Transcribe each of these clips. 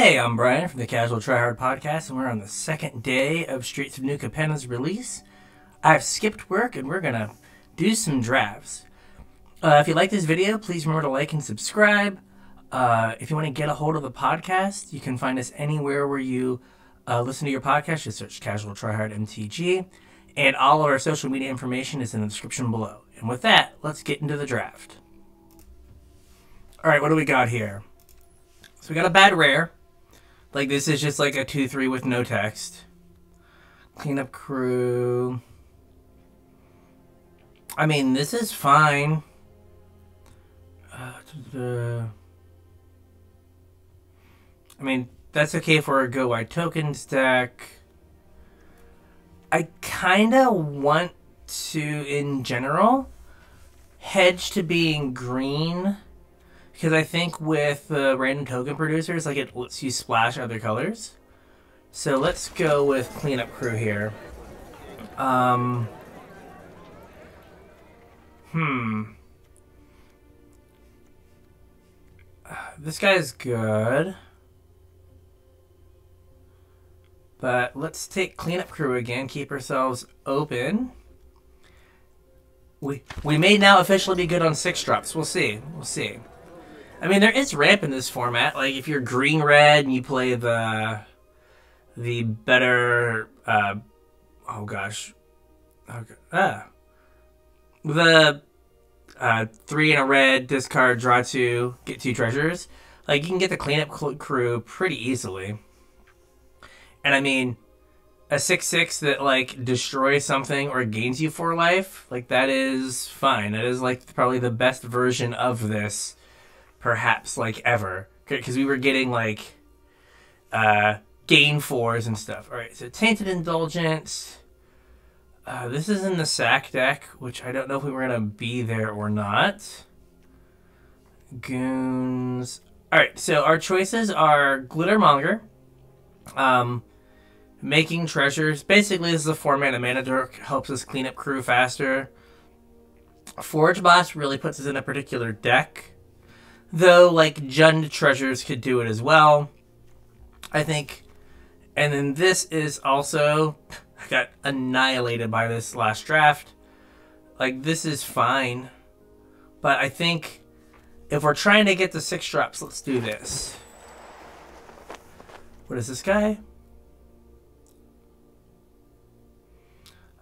Hey, I'm Bryan from the Casual Try Hard podcast, and we're on the second day of Streets of New Capenna's release. I've skipped work, and we're gonna do some drafts. If you like this video, please remember to like and subscribe. If you want to get a hold of the podcast, you can find us anywhere where you listen to your podcast. Just search CasualTryHardMTG, and all of our social media information is in the description below. And with that, let's get into the draft. All right, what do we got here? So we got a bad rare. Like, this is just like a 2-3 with no text. Cleanup crew. I mean, this is fine. I mean, that's okay for a Go Wide Tokens deck. I kind of want to, in general, hedge to being green. Because I think with random token producers, like, it lets you splash other colors. So let's go with Cleanup Crew here. This guy's good. But let's take Cleanup Crew again, keep ourselves open. We may now officially be good on 6-drops. We'll see. We'll see. I mean, there is ramp in this format. Like, if you're green-red and you play the better, oh gosh. Okay. The 3 in a red, discard, draw 2, get 2 treasures. Like, you can get the Cleanup Crew pretty easily. And I mean, a 6/6 that, like, destroys something or gains you 4 life, like, that is fine. That is, like, probably the best version of this, perhaps, like, ever. Because we were getting, like, gain 4s and stuff. Alright, so Tainted Indulgence. This is in the sack deck, which I don't know if we were going to be there or not. Goons. Alright, so our choices are Glittermonger. Making treasures. Basically, this is a 4-mana mana dork. Helps us clean up crew faster. Forge Boss really puts us in a particular deck. Though, like, Jund treasures could do it as well, I think. And then this is also... I got annihilated by this last draft. Like, this is fine. But I think if we're trying to get the 6-drops, let's do this. What is this guy?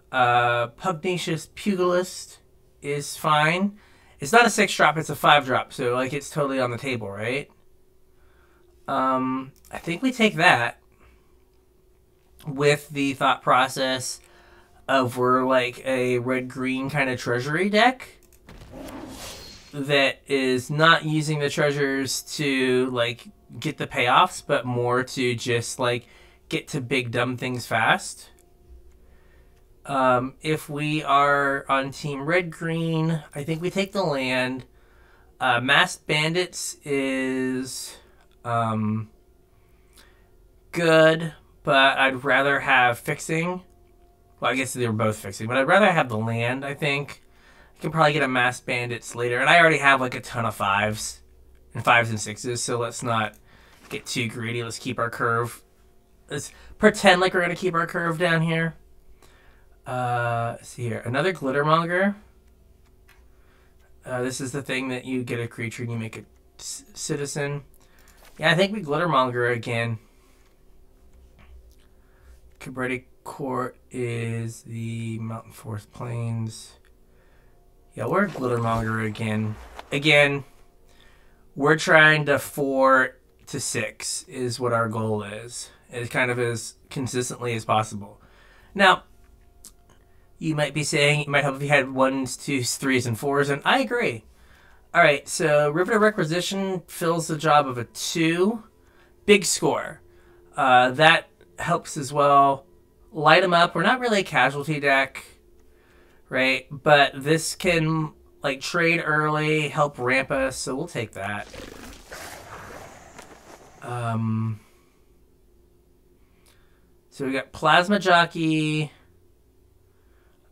Pugnacious Pugilist is fine. It's not a 6-drop, it's a 5-drop, so, like, it's totally on the table, right? I think we take that with the thought process of we're, like, a red-green kind of treasury deck that is not using the treasures to, like, get the payoffs, but more to just, like, get to big dumb things fast. If we are on Team Red-Green, I think we take the land. Masked Bandits is good, but I'd rather have Fixing. Well, I guess they were both Fixing, but I'd rather have the land, I think. I can probably get a Masked Bandits later, and I already have, like, a ton of 5s and 6s, so let's not get too greedy. Let's keep our curve. Let's pretend like we're going to keep our curve down here. Let's see here. Another Glittermonger. This is the thing that you get a creature and you make a citizen. Yeah, I think we Glittermonger again. Cabretti Court is the Mountain Forest Plains. Yeah, we're Glittermonger again. Again, we're trying to 4 to 6 is what our goal is. As kind of as consistently as possible. Now, you might be saying it might help if you had 1s, 2s, 3s, and 4s, and I agree. Alright, so Riveter Requisition fills the job of a 2. Big score. That helps as well. Light them up. We're not really a casualty deck, right? But this can, like, trade early, help ramp us, so we'll take that. So we got Plasma Jockey.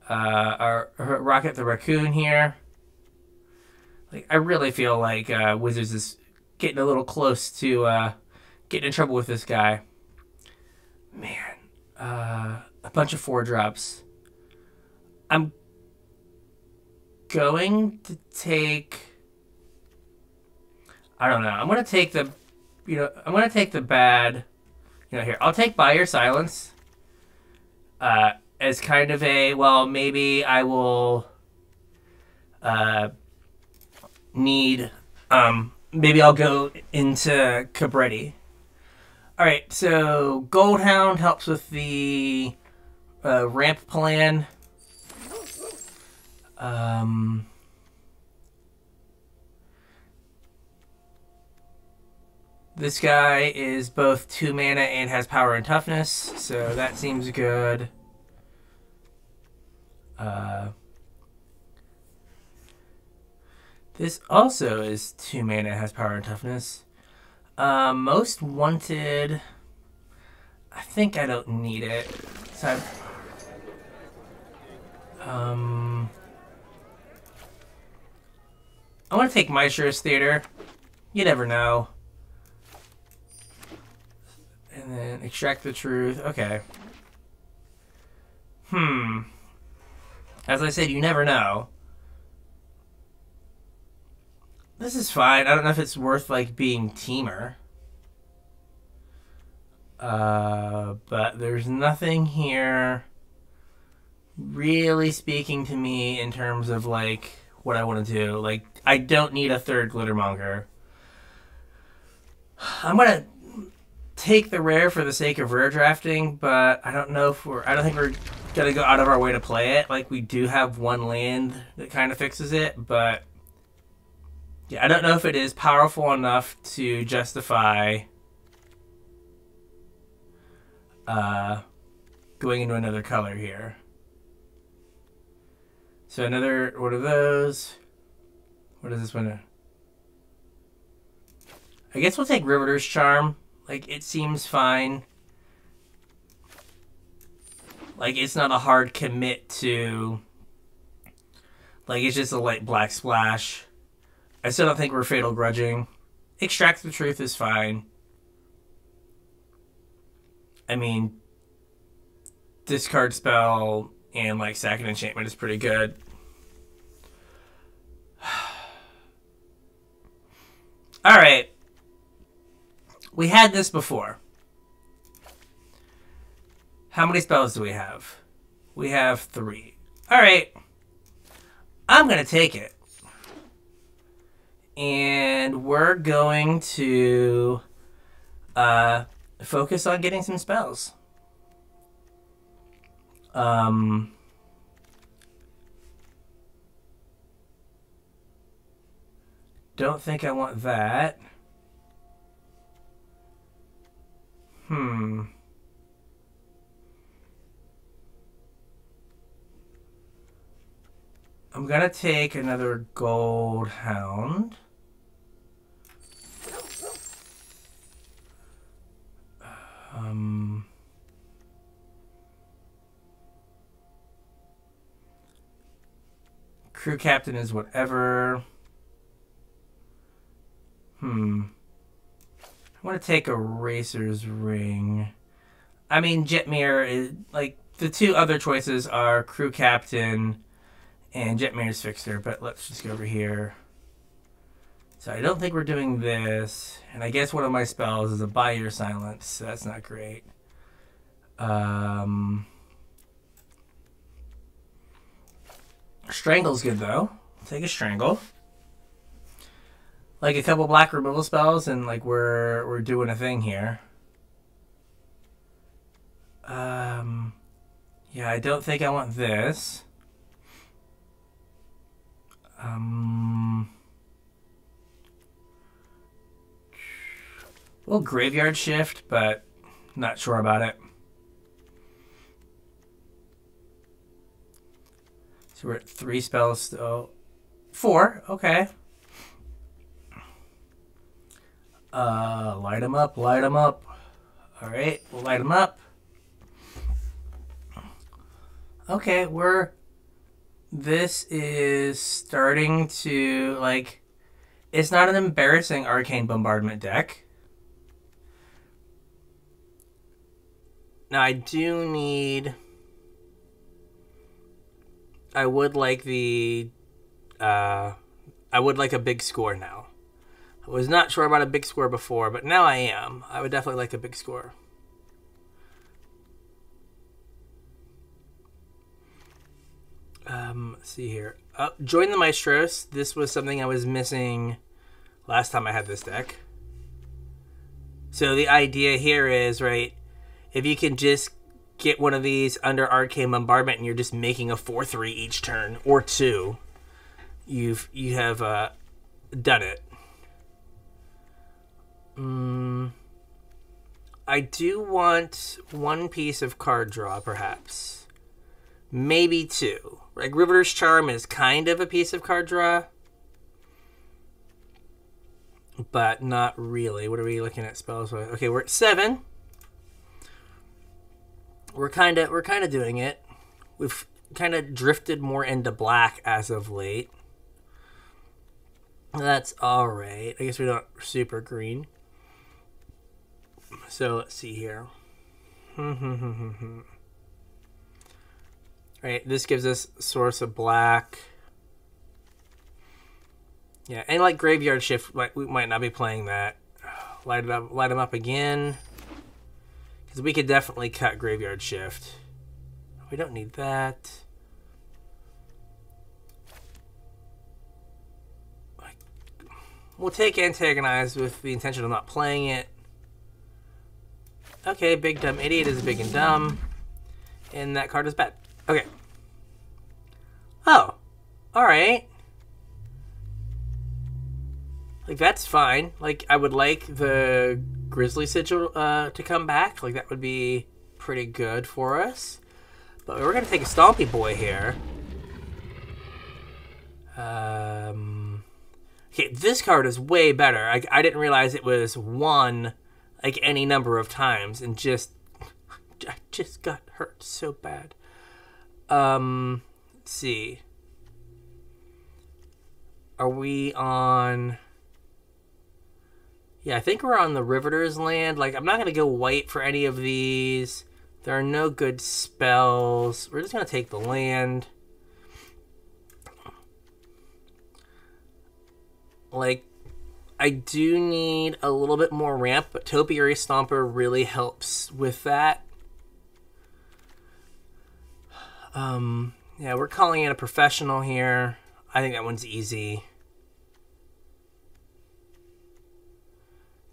Our Rocket the Raccoon here. Like, I really feel like Wizards is getting a little close to getting in trouble with this guy. Man, a bunch of 4-drops. I'm going to take... I don't know. I'm going to take the... I'm going to take the bad... here. I'll take By Your Silence. As kind of a... Well, maybe I will... need... maybe I'll go into Cabretti. Alright, so Goldhound helps with the ramp plan. This guy is both 2 mana and has power and toughness, so that seems good. This also is 2 mana, has power and toughness. Most Wanted. I think I don't need it. So I want to take Maestro's Theater. You never know. And then Extract the Truth. Okay. As I said, you never know. This is fine. I don't know if it's worth, like, being Teamer. But there's nothing here really speaking to me in terms of, like, what I want to do. Like, I don't need a 3rd Glittermonger. I'm going to take the rare for the sake of rare drafting, but I don't know if I don't think we're going to go out of our way to play it. Like, we do have 1 land that kind of fixes it, but... yeah, I don't know if it is powerful enough to justify going into another color here. So another, what are those? What is this one? I guess we'll take Riveter's Charm. Like, it seems fine. Like, it's not a hard commit to... like, it's just a light black splash. I still don't think we're Fatal Grudging. Extract the Truth is fine. I mean, discard spell and, like, sack an enchantment is pretty good. Alright. We had this before. How many spells do we have? We have 3. Alright. I'm going to take it. And we're going to focus on getting some spells. Don't think I want that. I'm gonna take another Goldhound. Crew Captain is whatever. I want to take a Racer's Ring. I mean, Jetmir is, like, the 2 other choices are Crew Captain and Jetmir's Fixer, but let's just go over here. So I don't think we're doing this. And I guess one of my spells is a By Your Silence, so that's not great. Strangle's good, though. Take a Strangle. Like, a couple black removal spells, and, like, we're doing a thing here. Yeah, I don't think I want this. Well, Graveyard Shift, but not sure about it. So we're at 3 spells still. 4, okay. Light them up, light them up. Alright, we'll light them up. Okay, this is starting to, like, it's not an embarrassing Arcane Bombardment deck. Now I do need... I would like the... I would like a big score now. I was not sure about a big score before, but now I am. I would definitely like a big score. Let's see here. Join the Maestros. This was something I was missing last time I had this deck. So the idea here is, right, if you can just get one of these under Arcane Bombardment and you're just making a 4/3 each turn, or 2, you have done it. I do want 1 piece of card draw, perhaps. Maybe 2. Like, Riveter's Charm is kind of a piece of card draw, but not really. What are we looking at spells with? Okay, we're at 7. We're kind of doing it. We've kind of drifted more into black as of late. That's all right. I guess we're not super green. So let's see here. Right, this gives us source of black. Yeah, and like Graveyard Shift, we might not be playing that. Light them up again. Because we could definitely cut Graveyard Shift. We don't need that. We'll take Antagonize with the intention of not playing it. Okay, Big Dumb Idiot is big and dumb. And that card is bad. Okay. Oh. Alright. Like, that's fine. Like, I would like the Grizzly Sigil to come back. Like, that would be pretty good for us. But we're going to take a Stompy Boy here. Okay, this card is way better. I didn't realize it was 1, like, any number of times. And I just got hurt so bad. Let's see. Are we on... Yeah, I think we're on the Riveter's land. Like, I'm not going to go white for any of these. There are no good spells. We're just going to take the land. Like, I do need a little bit more ramp, but Topiary Stomper really helps with that. Yeah, we're calling it a professional here. I think that one's easy.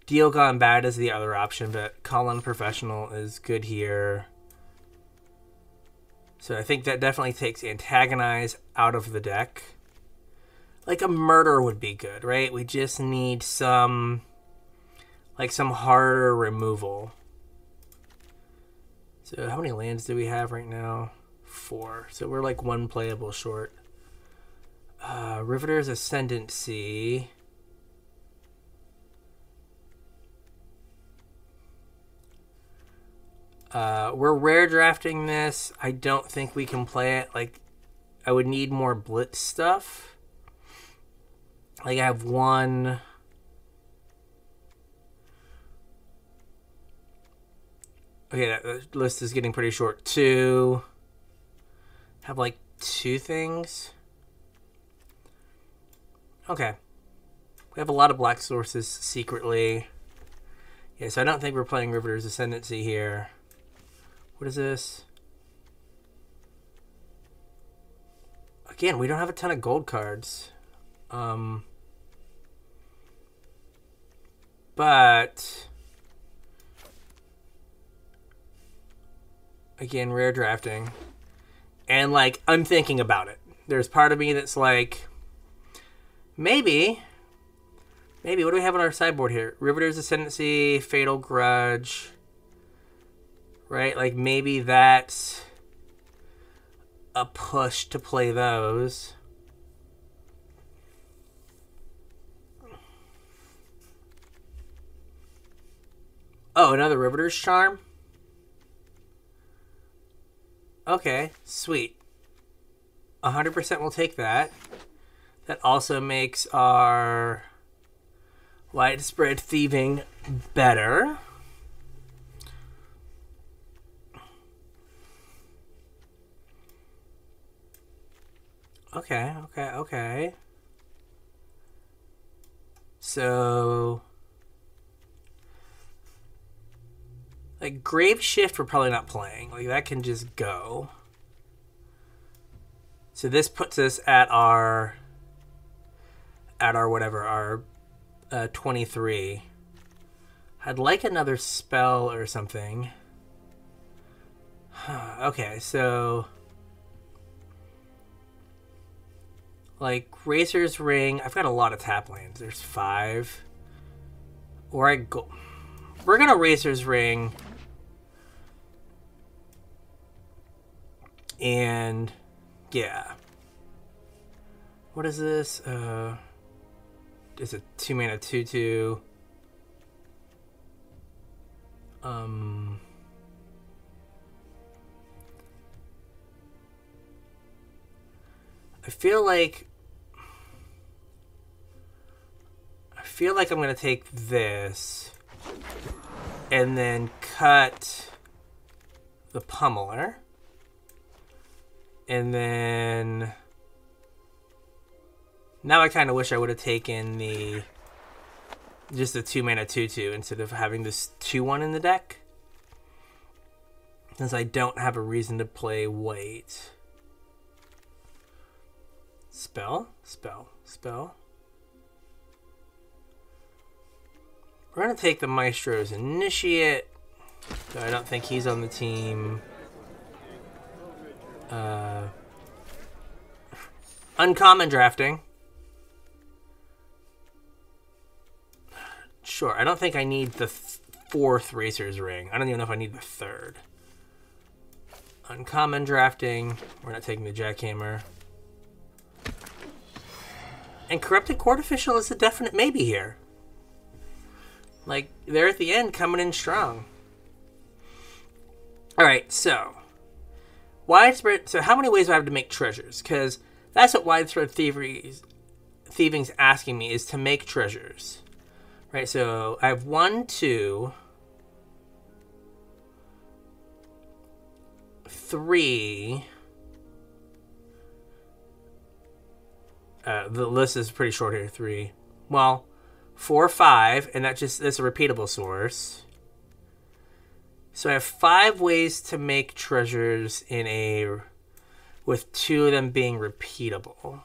Deal Gone Bad is the other option, but calling professional is good here. So I think that definitely takes Antagonize out of the deck. Like a Murder would be good, right? We just need some harder removal. So how many lands do we have right now? 4. So we're like 1 playable short. Riveter's Ascendancy. We're rare drafting this. I don't think we can play it. Like, I would need more blitz stuff. Like, I have 1. Okay, that list is getting pretty short. 2. Have like 2 things. Okay. We have a lot of black sources secretly. Yeah, so I don't think we're playing Riveter's Ascendancy here. What is this? Again, we don't have a ton of gold cards. But again, rare drafting. And like, I'm thinking about it. There's part of me that's like, maybe, what do we have on our sideboard here? Riveter's Ascendancy, Fatal Grudge. Right? Like, maybe that's a push to play those. Oh, another Riveter's Charm? Okay, sweet. 100% we'll take that. That also makes our widespread thieving better. Okay. So, like, Grave Shift we're probably not playing. Like, that can just go. So this puts us at our whatever, our 23. I'd like another spell or something. Okay, so like Razor's Ring, I've got a lot of tap lands. There's 5. Or I go. We're gonna Razor's Ring. And yeah. What is this? It's a 2-mana 2/2. I feel like I'm gonna take this and then cut the Pummeler, and then now I kind of wish I would have taken just the 2-mana 2/2 instead of having this 2/1 in the deck, since I don't have a reason to play white. Spell. We're going to take the Maestro's Initiate. So I don't think he's on the team. Uncommon drafting. Sure, I don't think I need the 4th Razor's Ring. I don't even know if I need the 3rd. Uncommon drafting. We're not taking the Jackhammer. And Corrupted Court Official is a definite maybe here. Like, they're at the end coming in strong. Alright, so. Widespread. So, how many ways do I have to make treasures? Because that's what Widespread Thieving's asking me, is to make treasures. Right, so I have 1, 2, 3. The list is pretty short here. 3. Well, 4, 5, and that's a repeatable source. So I have 5 ways to make treasures with 2 of them being repeatable.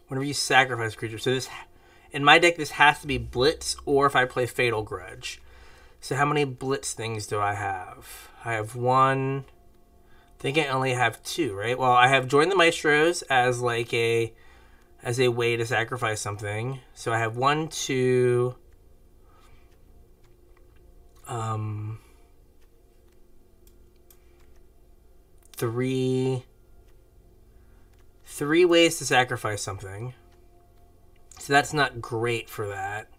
Whenever you sacrifice a creature, so this in my deck this has to be Blitz, or if I play Fatal Grudge. So how many Blitz things do I have? I have 1. I think I only have 2, right? Well, I have Join the Maestros as like a way to sacrifice something. So I have 1, 2, 3 ways to sacrifice something. So that's not great for that.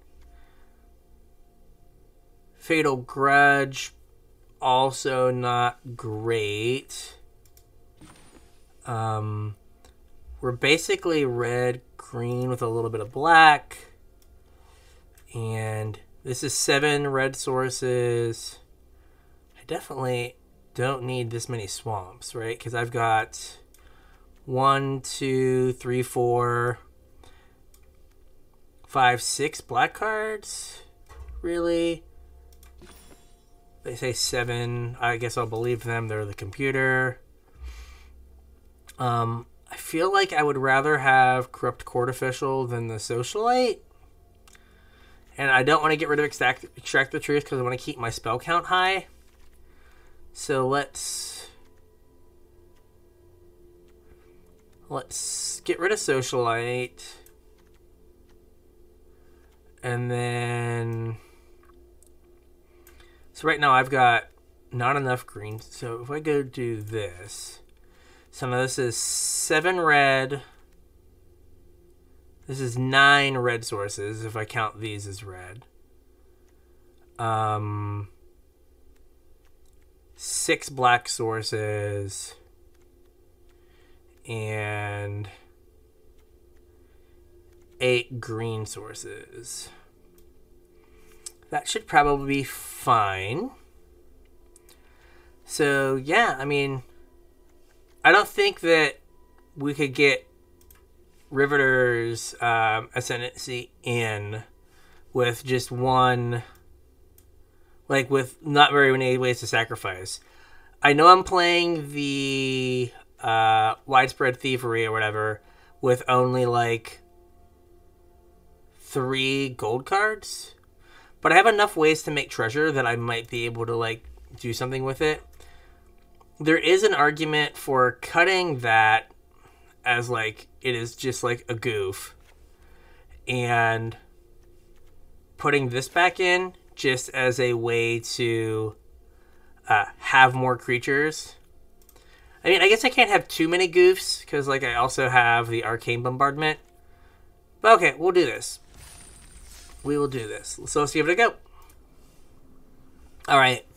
Fatal Grudge, also not great. We're basically red, green with a little bit of black. And this is 7 red sources. I definitely don't need this many swamps, right? Because I've got 1, 2, 3, 4, 5, 6 black cards. Really? They say 7. I guess I'll believe them. They're the computer. I feel like I would rather have Corrupt Court Official than the Socialite. And I don't want to get rid of Extract the Truth because I want to keep my spell count high. So let's get rid of Socialite. And then, so right now I've got not enough green. So if I go do this, so now this is 7 red. This is 9 red sources if I count these as red. 6 black sources. And 8 green sources. That should probably be fine. So, yeah, I mean, I don't think that we could get Riveter's Ascendancy in with just one, like, with not very many ways to sacrifice. I know I'm playing the Widespread Thievery or whatever with only, like, 3 gold cards. But I have enough ways to make treasure that I might be able to, like, do something with it. There is an argument for cutting that as, like, it is just, like, a goof. And putting this back in just as a way to have more creatures. I mean, I guess I can't have too many goofs because, like, I also have the Arcane Bombardment. But okay, we'll do this. We will do this. So let's give it a go. Alright.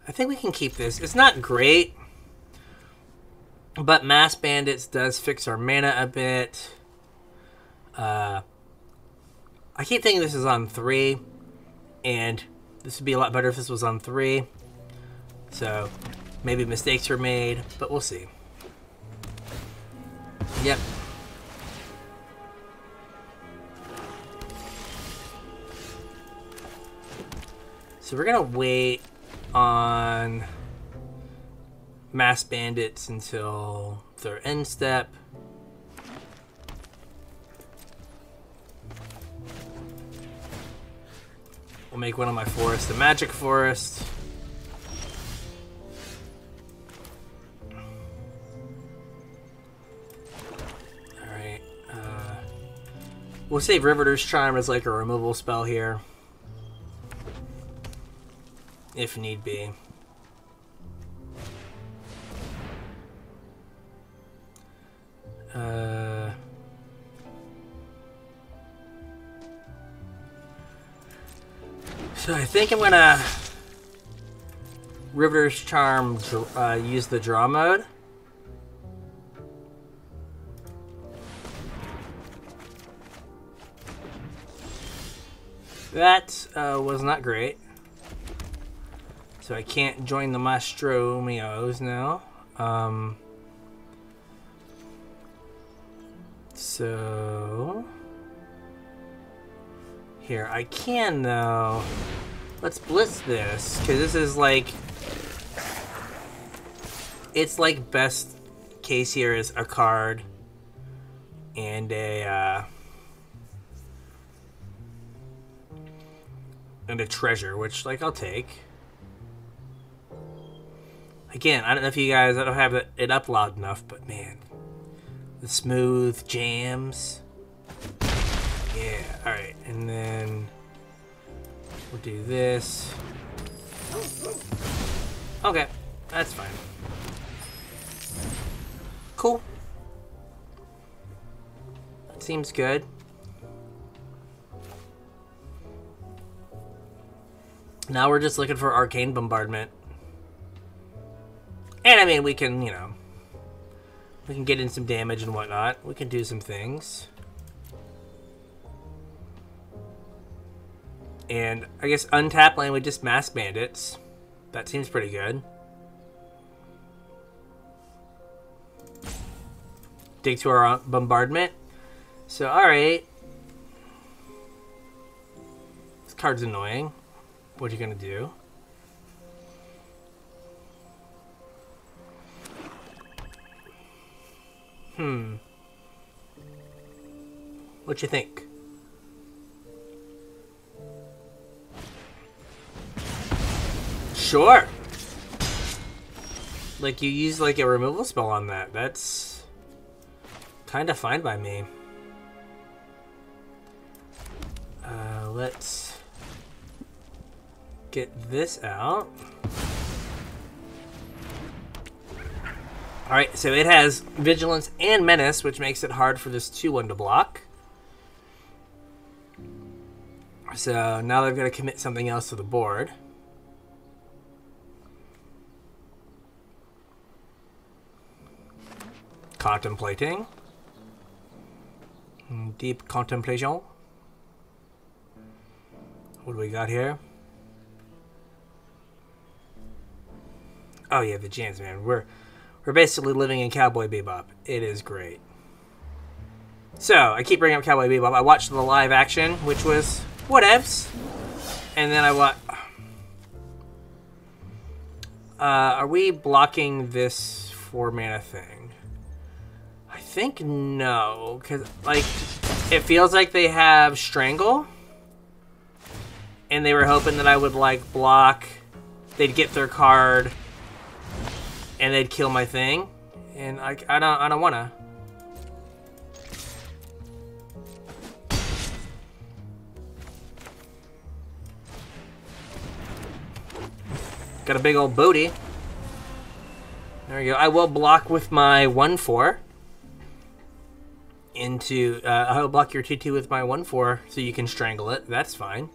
I think we can keep this. It's not great, but Mass Bandits does fix our mana a bit. I keep thinking this is on 3, and this would be a lot better if this was on 3. So maybe mistakes were made, but we'll see. Yep. So we're going to wait on Mass Bandits until their end step. We'll make one of my forests a Magic Forest. Alright. We'll save Riveter's Charm as like a removal spell here, if need be. So I think I'm gonna Riveter's Charm, use the draw mode. That was not great. So I can't join the Mastromios now. So here, I can though. Let's blitz this, because this is like, it's like best case here is a card and a treasure, which like I'll take. Again, I don't know if you guys, I don't have it up loud enough, but man, the smooth jams. Yeah, alright, and then we'll do this. Okay, that's fine. Cool. That seems good. Now we're just looking for Arcane Bombardment. And I mean, we can, you know, we can get in some damage and whatnot. We can do some things. And I guess untap lane with just Mass Bandits. That seems pretty good. Dig to our bombardment. So, alright. This card's annoying. What are you gonna do? What you think? Sure. Like, you use like a removal spell on that. That's kind of fine by me. Let's get this out. Alright, so it has Vigilance and Menace, which makes it hard for this 2/1 to block. So now they're going to commit something else to the board. Contemplating. Deep contemplation. What do we got here? Oh yeah, the jams, man. We're basically living in Cowboy Bebop. It is great. So I keep bringing up Cowboy Bebop. I watched the live action, which was whatevs, and then I watched. Are we blocking this 4-mana thing? I think no, because like it feels like they have Strangle, and they were hoping that I would like block. They'd get their card, and they'd kill my thing, and I don't wanna. Got a big old booty. There we go. I will block with my 1/4 into. I will block your 2/2 with my 1/4 so you can strangle it. That's fine.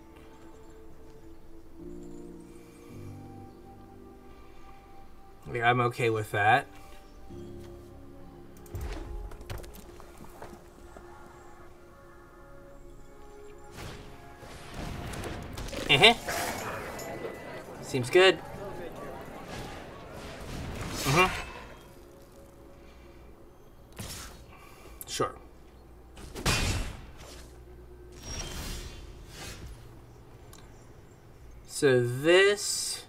Yeah, I'm okay with that. Seems good. Sure. So this...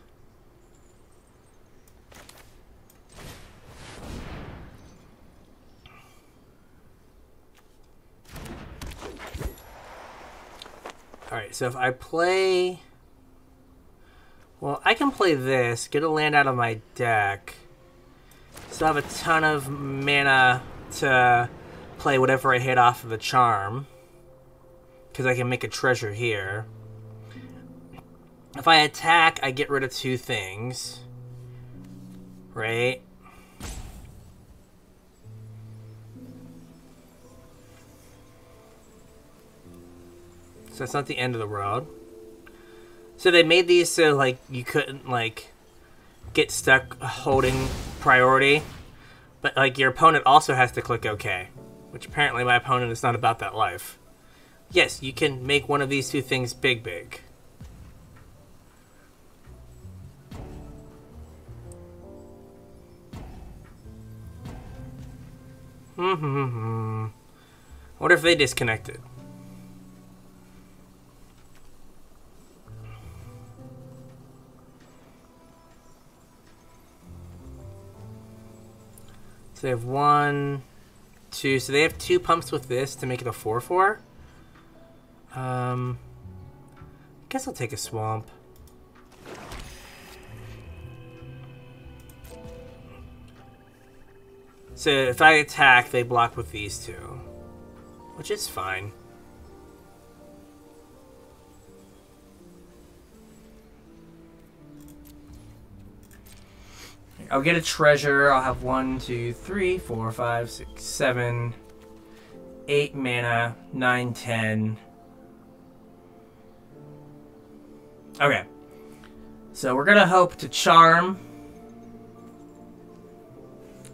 Alright, so if I play... Well, I can play this, get a land out of my deck. Still have a ton of mana to play whatever I hit off of the charm. Because I can make a treasure here. If I attack, I get rid of 2 things. Right? So it's not the end of the world. So they made these so, like, you couldn't, like, get stuck holding priority. But, like, your opponent also has to click OK. Which apparently my opponent is not about that life. Yes, you can make one of these 2 things big, big. I wonder if they disconnected. So they have 1, 2. So they have 2 pumps with this to make it a 4/4. I guess I'll take a swamp. So if I attack, they block with these 2, which is fine. I'll get a treasure. I'll have 1, 2, 3, 4, 5, 6, 7, 8 mana, 9, 10. Okay. So we're gonna hope to charm.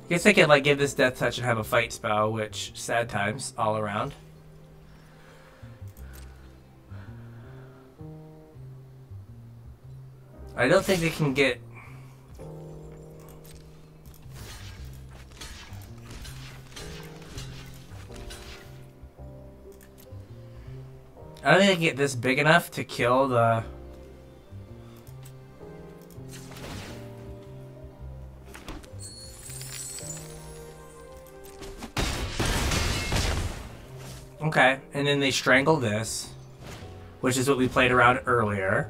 I guess I could like give this death touch and have a fight spell, which sad times all around. I don't think they can get. I don't think they can get this big enough to kill the... Okay, and then they strangle this, which is what we played around earlier.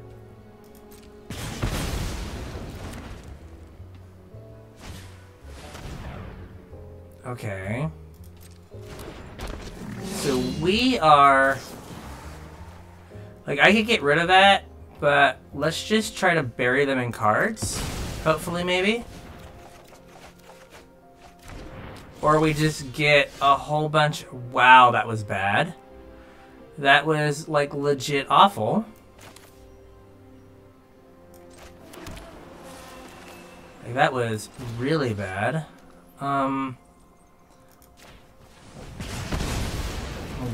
Okay. So we are... Like, I could get rid of that, but let's just try to bury them in cards. Hopefully, maybe. Or we just get a whole bunch... Wow, that was bad. That was, like, legit awful. Like, that was really bad. We'll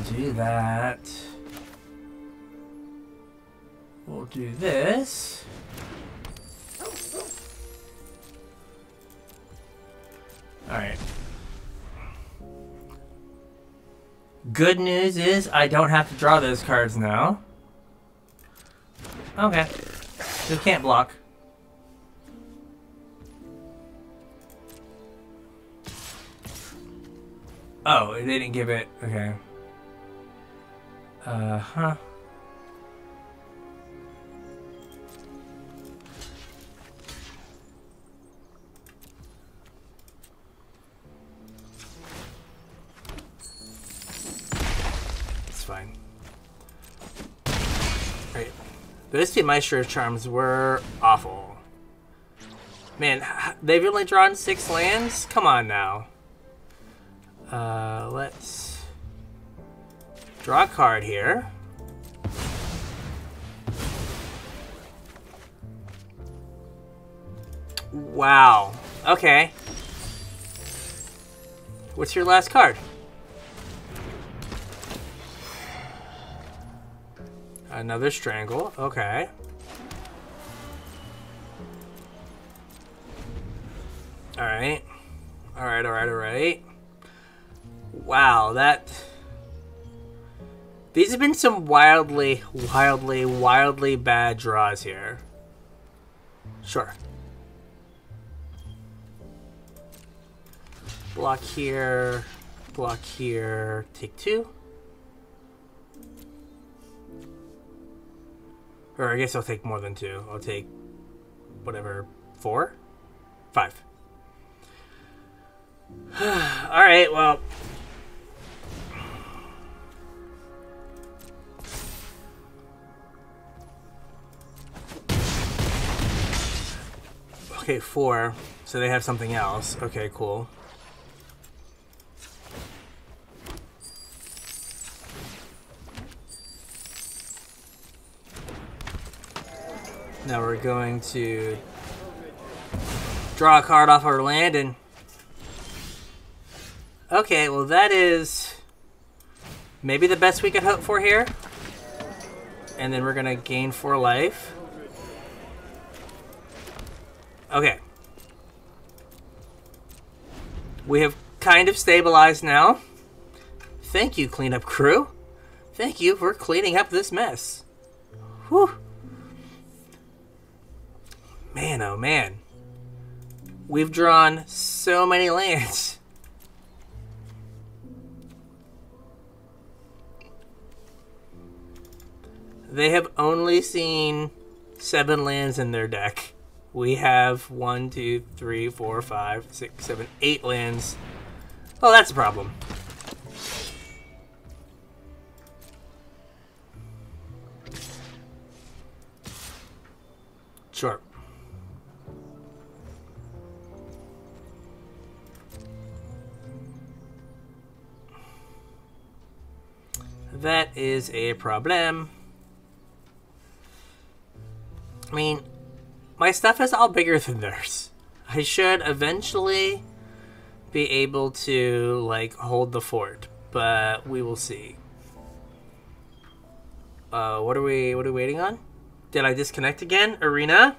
do that. We'll do this. Alright. Good news is I don't have to draw those cards now. Okay. Just can't block. Oh, they didn't give it. Okay. Huh. It's fine. Right. Those two Maestro Charms were awful. Man, they've only drawn 6 lands? Come on now. Let's draw a card here. Wow. Okay. What's your last card? Another Strangle. Okay. Alright. Alright, alright, alright. Wow, these have been some wildly bad draws here. Sure. Block here, take 2. Or I guess I'll take more than 2. I'll take, whatever, 4? 5. Alright, well... Okay, 4. So they have something else. Okay, cool. Now we're going to draw a card off our land and... Okay, well that is maybe the best we could hope for here. And then we're going to gain 4 life. Okay. We have kind of stabilized now. Thank you, cleanup crew. Thank you for cleaning up this mess. Whew. Man, oh man. We've drawn so many lands. They have only seen 7 lands in their deck. We have 1, 2, 3, 4, 5, 6, 7, 8 lands. Oh, that's a problem. Sure. That is a problem. I mean, my stuff is all bigger than theirs. I should eventually be able to, like, hold the fort, but we will see. What are we waiting on? Did I disconnect again? Arena?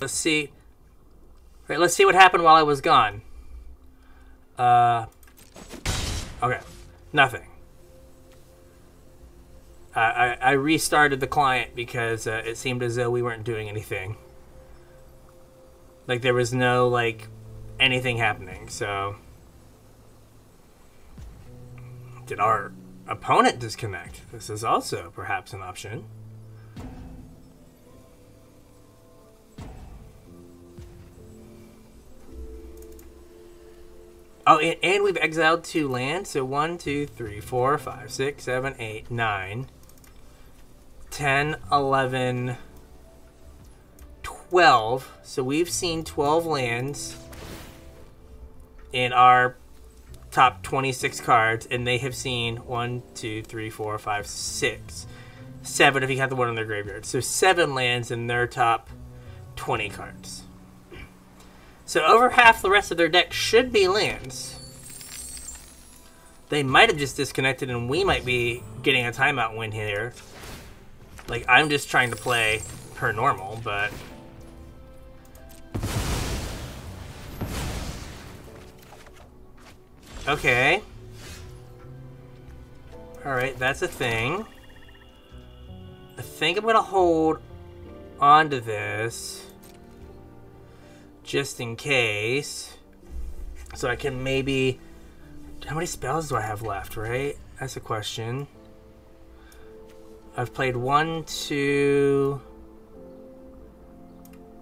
Let's see. Right, let's see what happened while I was gone. Okay. Nothing. I restarted the client because it seemed as though we weren't doing anything. Like, there was no, like, anything happening, so... Did our opponent disconnect? This is also perhaps an option. Oh, and we've exiled 2 lands, so 1, 2, 3, 4, 5, 6, 7, 8, 9... 10, 11, 12. So we've seen 12 lands in our top 26 cards, and they have seen 1, 2, 3, 4, 5, 6, 7 if you count the one in their graveyard. So 7 lands in their top 20 cards. So over half the rest of their deck should be lands. They might have just disconnected, and we might be getting a timeout win here. Like, I'm just trying to play per normal, but... Okay. Alright, that's a thing. I think I'm gonna hold onto this just in case. So I can maybe... How many spells do I have left, right? That's a question. I've played 1, 2,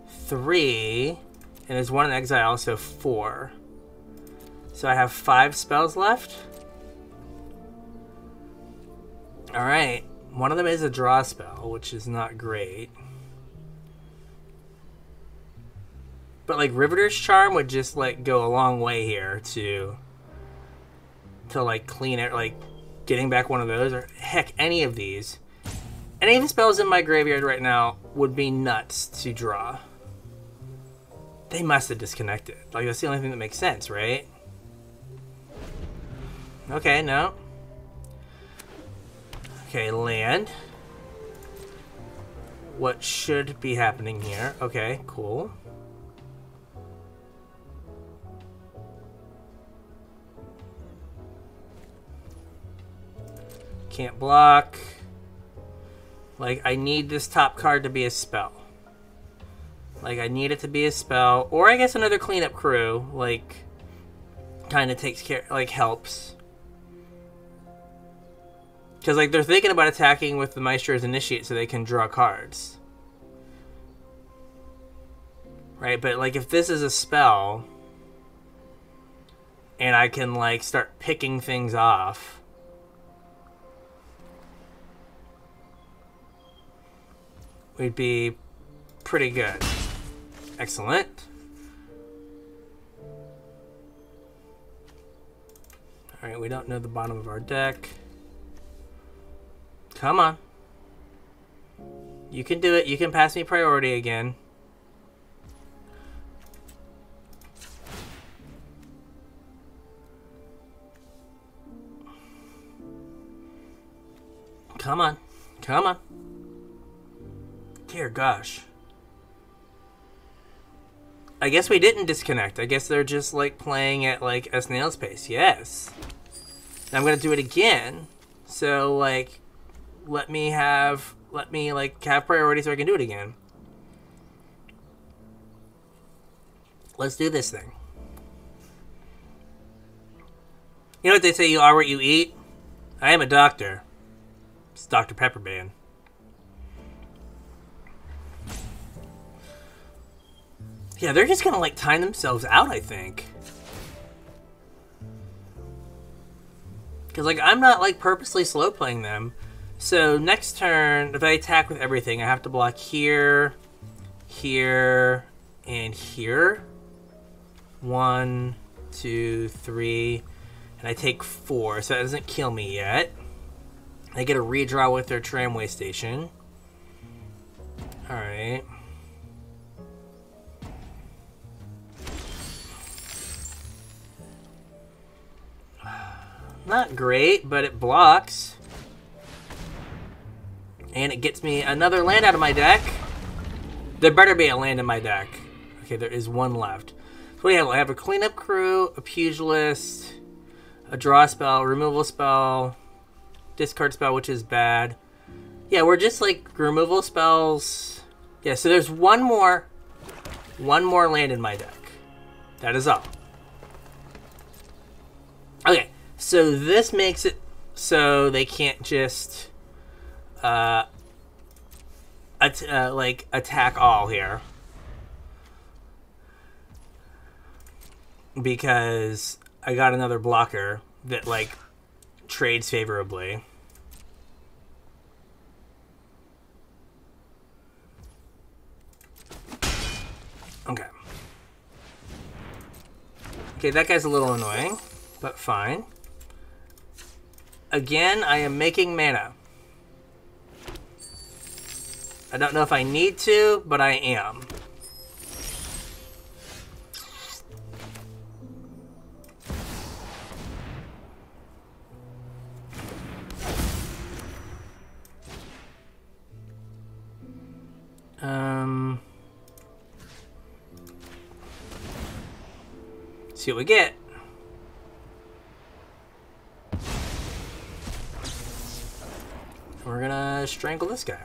3, and there's 1 in exile, so 4. So I have 5 spells left. Alright, one of them is a draw spell, which is not great. But like Riveter's Charm would just like go a long way here to like clean it, like getting back one of those, or heck, any of these. Any of the spells in my graveyard right now would be nuts to draw. They must have disconnected. Like, that's the only thing that makes sense, right? Okay, no. Okay, land. What should be happening here? Okay, cool. Can't block. Like, I need this top card to be a spell. Like, I need it to be a spell. Or I guess another cleanup crew, like, kind of takes care, like, helps. Because, like, they're thinking about attacking with the Maestro's Initiate so they can draw cards. Right, but, like, if this is a spell, and I can, like, start picking things off... we'd be pretty good. Excellent. Alright, we don't know the bottom of our deck. Come on. You can do it. You can pass me priority again. Come on. Come on. Dear gosh. I guess we didn't disconnect. I guess they're just like playing at like a snail's pace. Yes. And I'm gonna do it again. So like, let me like have priority so I can do it again. Let's do this thing. You know what they say? You are what you eat. I am a doctor. It's Dr. Pepper Band. Yeah, they're just gonna like time themselves out, I think. Because like I'm not like purposely slow playing them. So next turn, if I attack with everything, I have to block here, here, and here. 1, 2, 3, and I take 4, so that doesn't kill me yet. I get a redraw with their tramway station. Alright. Not great, but it blocks. And it gets me another land out of my deck. There better be a land in my deck. Okay, there is one left. So what do you have? I have a cleanup crew, a pugilist, a draw spell, removal spell, discard spell, which is bad. Yeah, we're just like removal spells. Yeah, so there's one more land in my deck. That is all. Okay. So this makes it so they can't just like attack all here, because I got another blocker that like trades favorably. Okay. Okay, that guy's a little annoying, but fine. Again, I am making mana. I don't know if I need to, but I am. See what we get. We're gonna strangle this guy.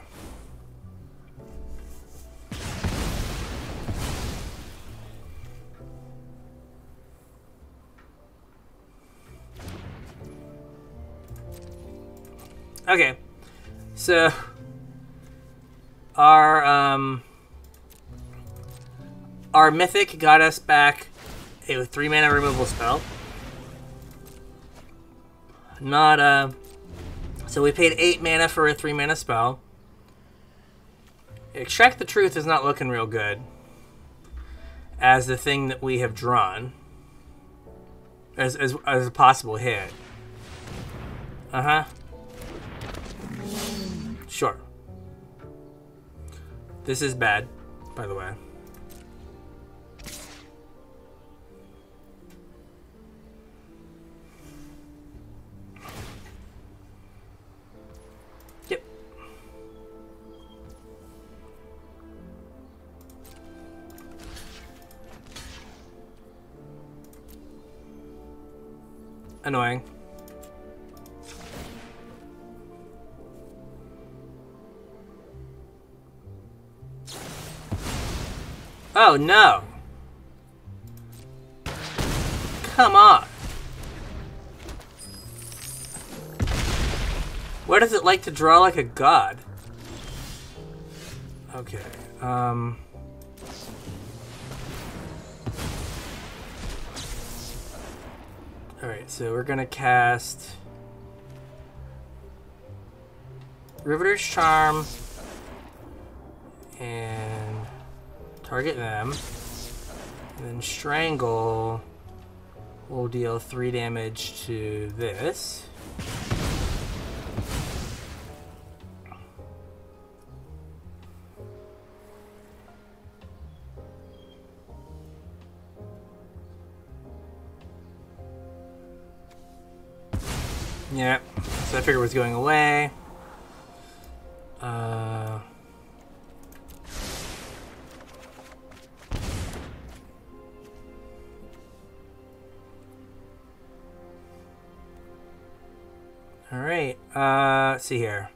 Okay, so our mythic got us back a 3-mana removal spell. Not so we paid 8 mana for a 3-mana spell. Extract the Truth is not looking real good as the thing that we have drawn as a possible hit. Sure. This is bad, by the way. Yep. Annoying. Oh no! Come on! What is it like to draw like a god? Okay, alright, so we're gonna cast Riveter's Charm and target them, and then Strangle will deal 3 damage to this. Yeah, so I figured it was going away. Alright, let's see here.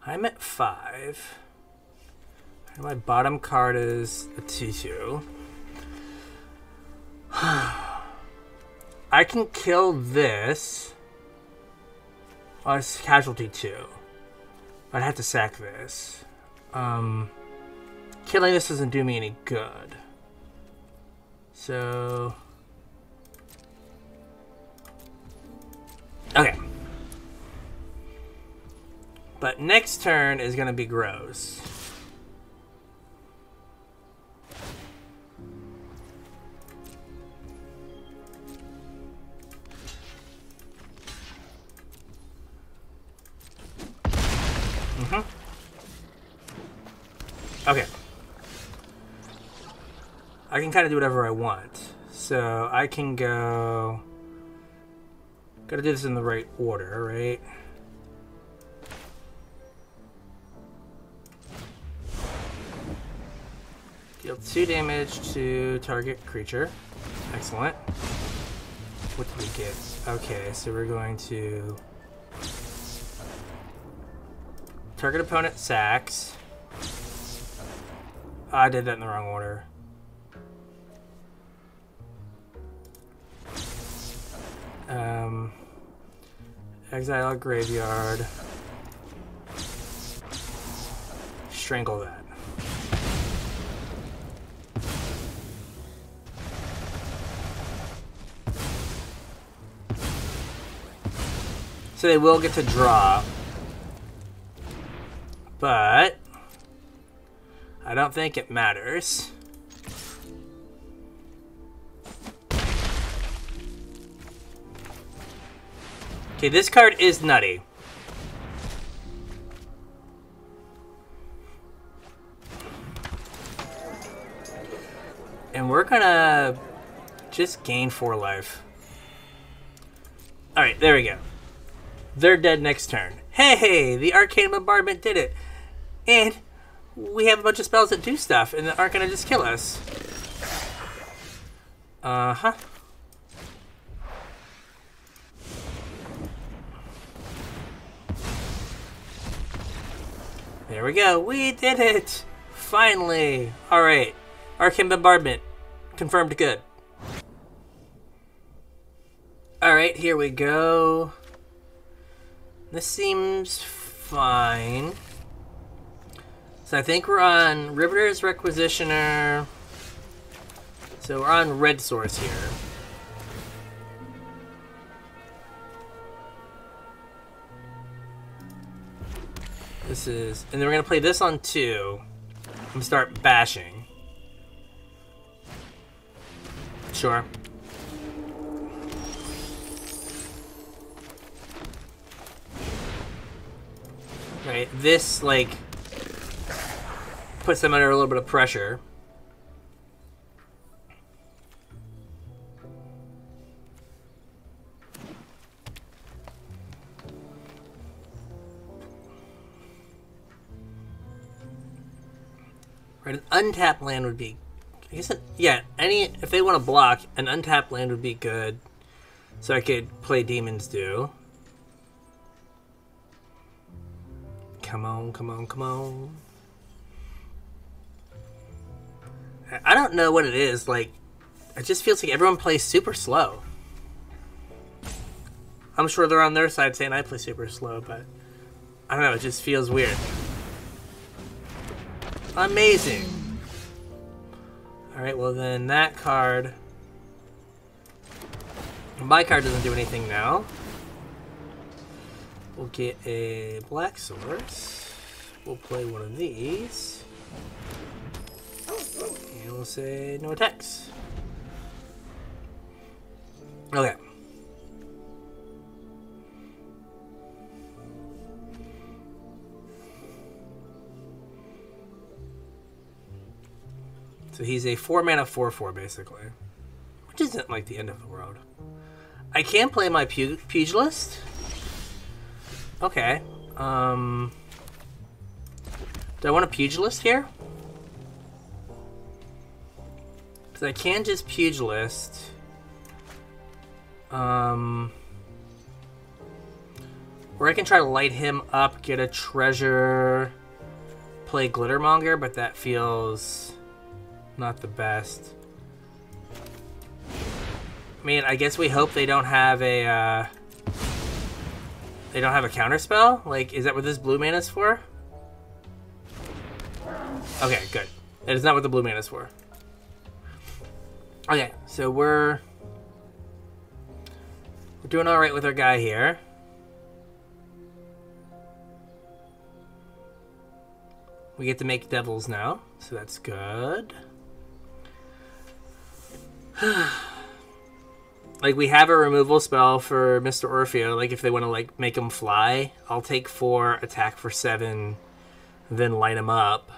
I'm at 5. And my bottom card is a 2-2. I can kill this. Oh, it's casualty 2. I'd have to sack this. Killing this doesn't do me any good. So... okay. But next turn is going to be gross. Okay. I can kind of do whatever I want. So I can go... gotta do this in the right order, right? Deal 2 damage to target creature. Excellent. What did we get? Okay, so we're going to... target opponent sacks. Oh, I did that in the wrong order. Exile a graveyard. Strangle that. So they will get to draw. But I don't think it matters. Okay, this card is nutty. And we're gonna just gain 4 life. Alright, there we go. They're dead next turn. Hey, the Arcane Bombardment did it. And we have a bunch of spells that do stuff and that aren't gonna just kill us. Uh-huh. There we go. We did it! Finally! Alright. Arcane Bombardment. Confirmed good. Alright, here we go. This seems fine. So I think we're on Riveter's Requisitioner. So we're on red source here. This is... And then we're going to play this on 2. And start bashing. Sure. Right, this, like, puts them under a little bit of pressure. Right, an untapped land would be... I guess, yeah, if they want to block, an untapped land would be good. So I could play Demon's Due. Come on, come on, come on. I don't know what it is. Like, it just feels like everyone plays super slow. I'm sure they're on their side saying I play super slow, but I don't know. It just feels weird. Amazing. Alright, well then that card... My card doesn't do anything now. We'll get a black source. We'll play one of these. And we'll say no attacks. Okay. So he's a 4-mana 4/4 basically. Which isn't like the end of the world. I can play my Pugilist. Okay. Do I want a Pugilist here? Because I can just Pugilist. Or I can try to light him up, get a treasure, play Glittermonger, but that feels not the best. I mean, I guess we hope they don't have a, they don't have a counterspell? Like, is that what this blue mana is for? Okay, good. That is not what the blue mana is for. Okay, so we're doing alright with our guy here. We get to make devils now, so that's good. Like, we have a removal spell for Mr. Orfeo. Like, if they want to, like, make him fly, I'll take 4, attack for 7, then light him up.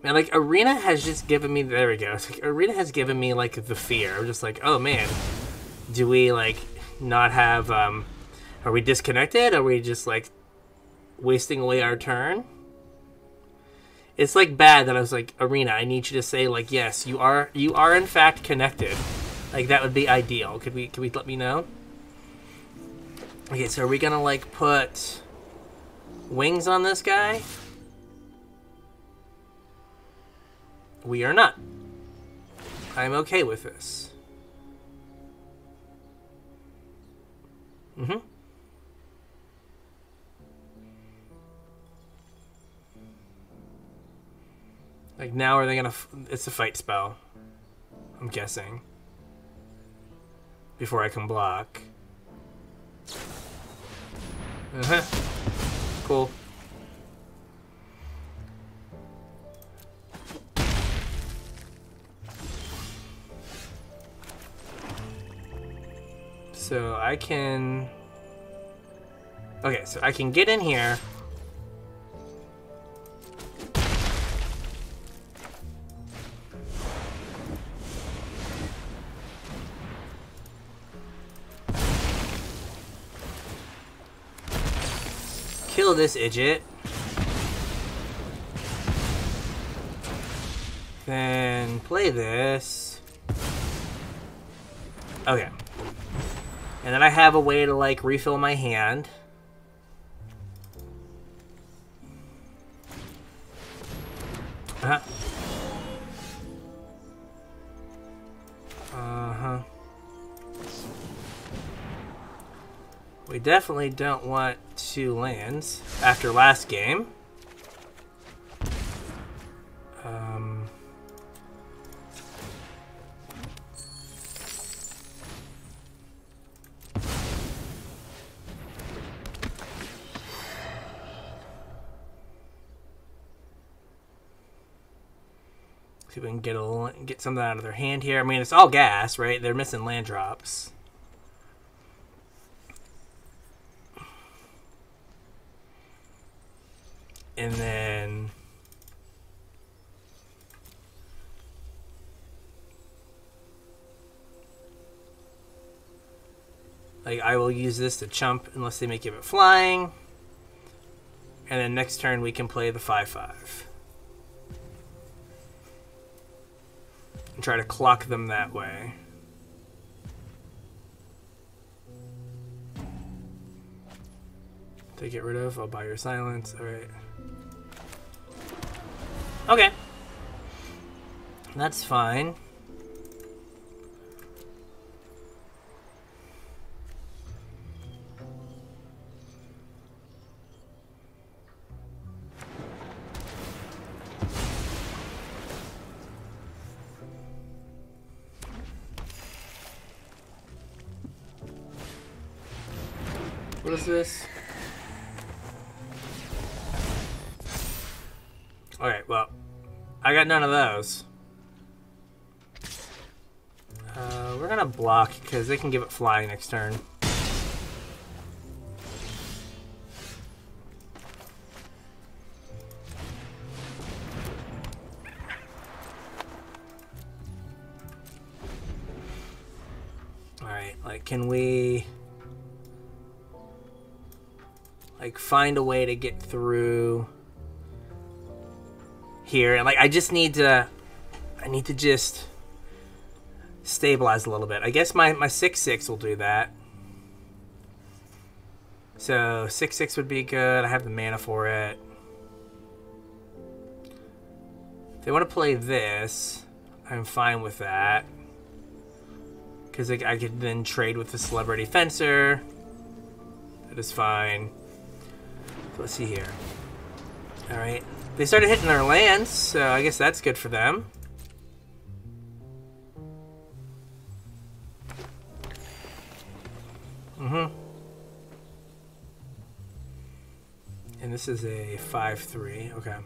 And, like, Arena has just given me... There we go. It's like, Arena has given me, like, the fear. I'm just like, oh, man. Do we, like, not have... Are we disconnected? Are we just, like, wasting away our turn? It's like bad that I was like, Arena, I need you to say like, yes, you are in fact connected. Like that would be ideal. Could we let me know? Okay, so are we gonna like put wings on this guy? We are not. I'm okay with this. Mm-hmm. Like, now are they gonna... It's a fight spell. I'm guessing. Before I can block. Uh-huh. Cool. So, I can... Okay, so I can get in here... Kill this idiot. Then play this. Okay. And then I have a way to like refill my hand. Uh-huh. Uh-huh. We definitely don't want 2 lands after last game. See if we can get something out of their hand here. I mean, it's all gas, right? They're missing land drops. And then like I will use this to chump unless they make it flying. And then next turn we can play the 5/5. And try to clock them that way. They get rid of, I'll buy your silence. Alright. Okay. That's fine. What is this? Alright, well, I got none of those. We're gonna block because they can give it flying next turn. Alright, like, can we like find a way to get through here? And like I need to just stabilize a little bit. I guess my 6/6 will do that. So 6/6 would be good. I have the mana for it. If they want to play this, I'm fine with that. Because I could then trade with the Celebrity Fencer. That is fine. So let's see here. Alright. They started hitting their lands, so I guess that's good for them. And this is a 5/3. Okay.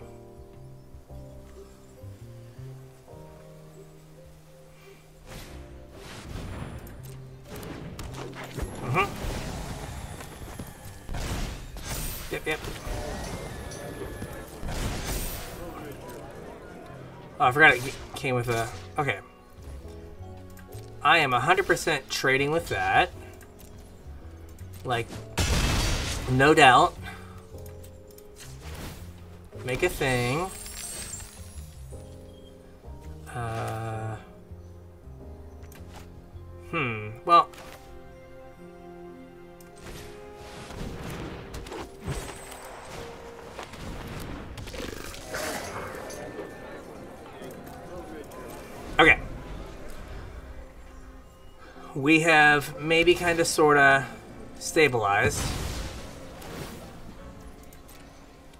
Yep. Oh, I forgot it came with a... Okay. I am 100% trading with that. Like, no doubt. Make a thing. Well... Okay. We have maybe kind of sort of stabilized.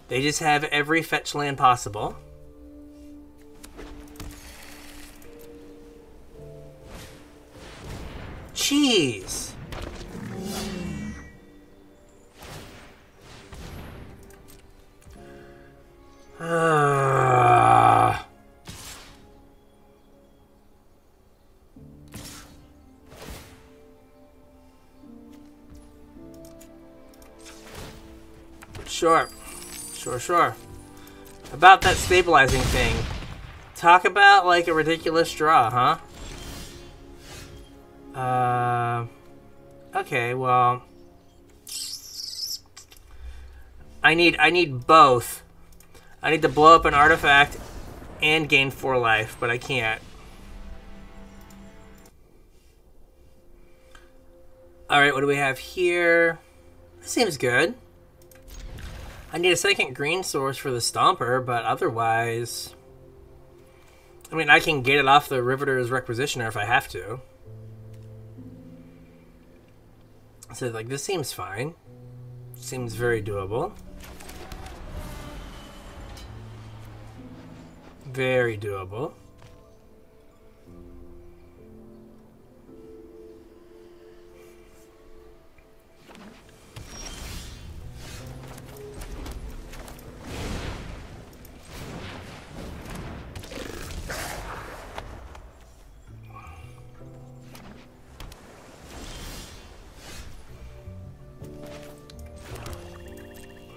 They just have every fetch land possible. Jeez. Sure. About that stabilizing thing. Talk about like a ridiculous draw, huh? Okay, well, I need both. I need to blow up an artifact and gain 4 life, but I can't. Alright, what do we have here? This seems good. I need a second green source for the Stomper, but otherwise... I mean, I can get it off the Riveter's Requisitioner if I have to. So, like, this seems fine. Seems very doable. Very doable.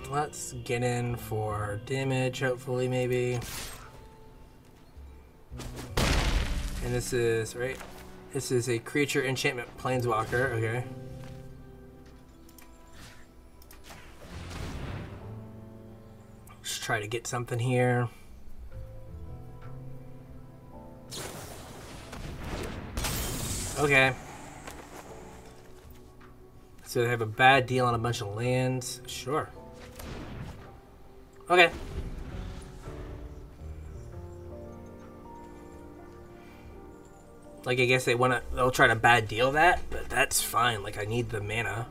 Let's get in for damage, hopefully, maybe. And this is, right? This is a creature enchantment planeswalker, okay. Let's try to get something here. Okay. So they have a bad deal on a bunch of lands. Sure. Okay. Like, I guess they'll try to bad deal that, but that's fine. Like, I need the mana.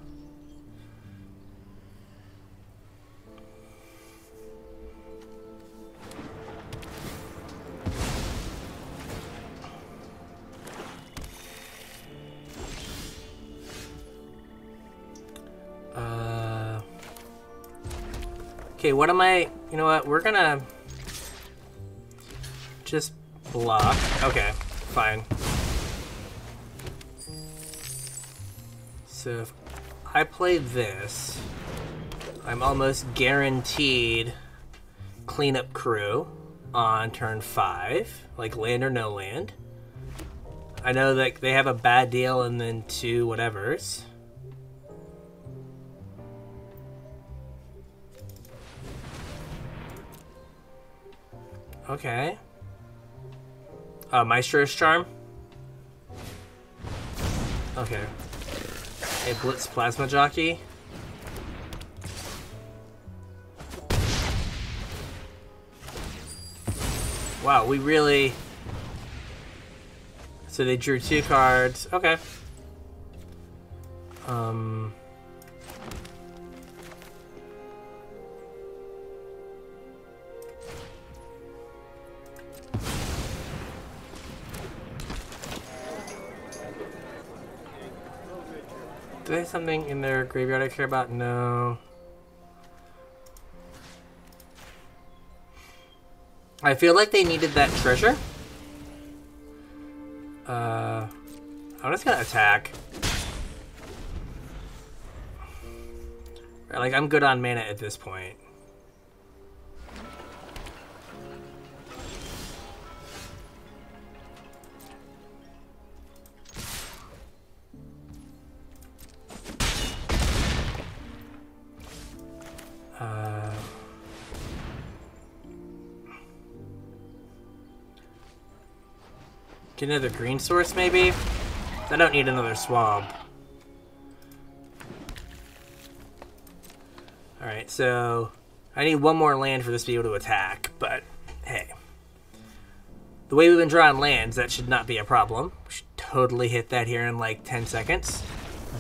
Okay, what am I... You know what? We're gonna... just block. Okay, fine. So if I play this, I'm almost guaranteed cleanup crew on turn 5. Like, land or no land. I know that they have a bad deal and then 2 whatevers. Okay. Maestro's Charm. Okay. A Blitz Plasma Jockey. Wow, we really... So they drew 2 cards. Okay. Do they have something in their graveyard I care about? No. I feel like they needed that treasure. I'm just gonna attack. Like, I'm good on mana at this point. Get another green source, maybe? I don't need another swamp. Alright, so I need one more land for this to be able to attack, but hey. The way we've been drawing lands, that should not be a problem. We should totally hit that here in like 10 seconds.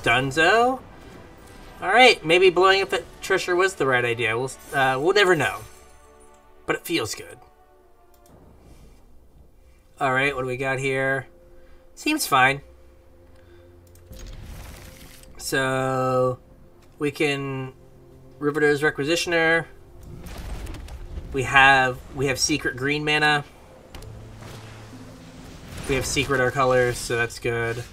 Dunzo? Alright, maybe blowing up that treasure was the right idea. We'll never know. But it feels good. Alright, what do we got here? Seems fine. So we can Riveter's Requisitioner. We have secret green mana. We have secret our colors, so that's good.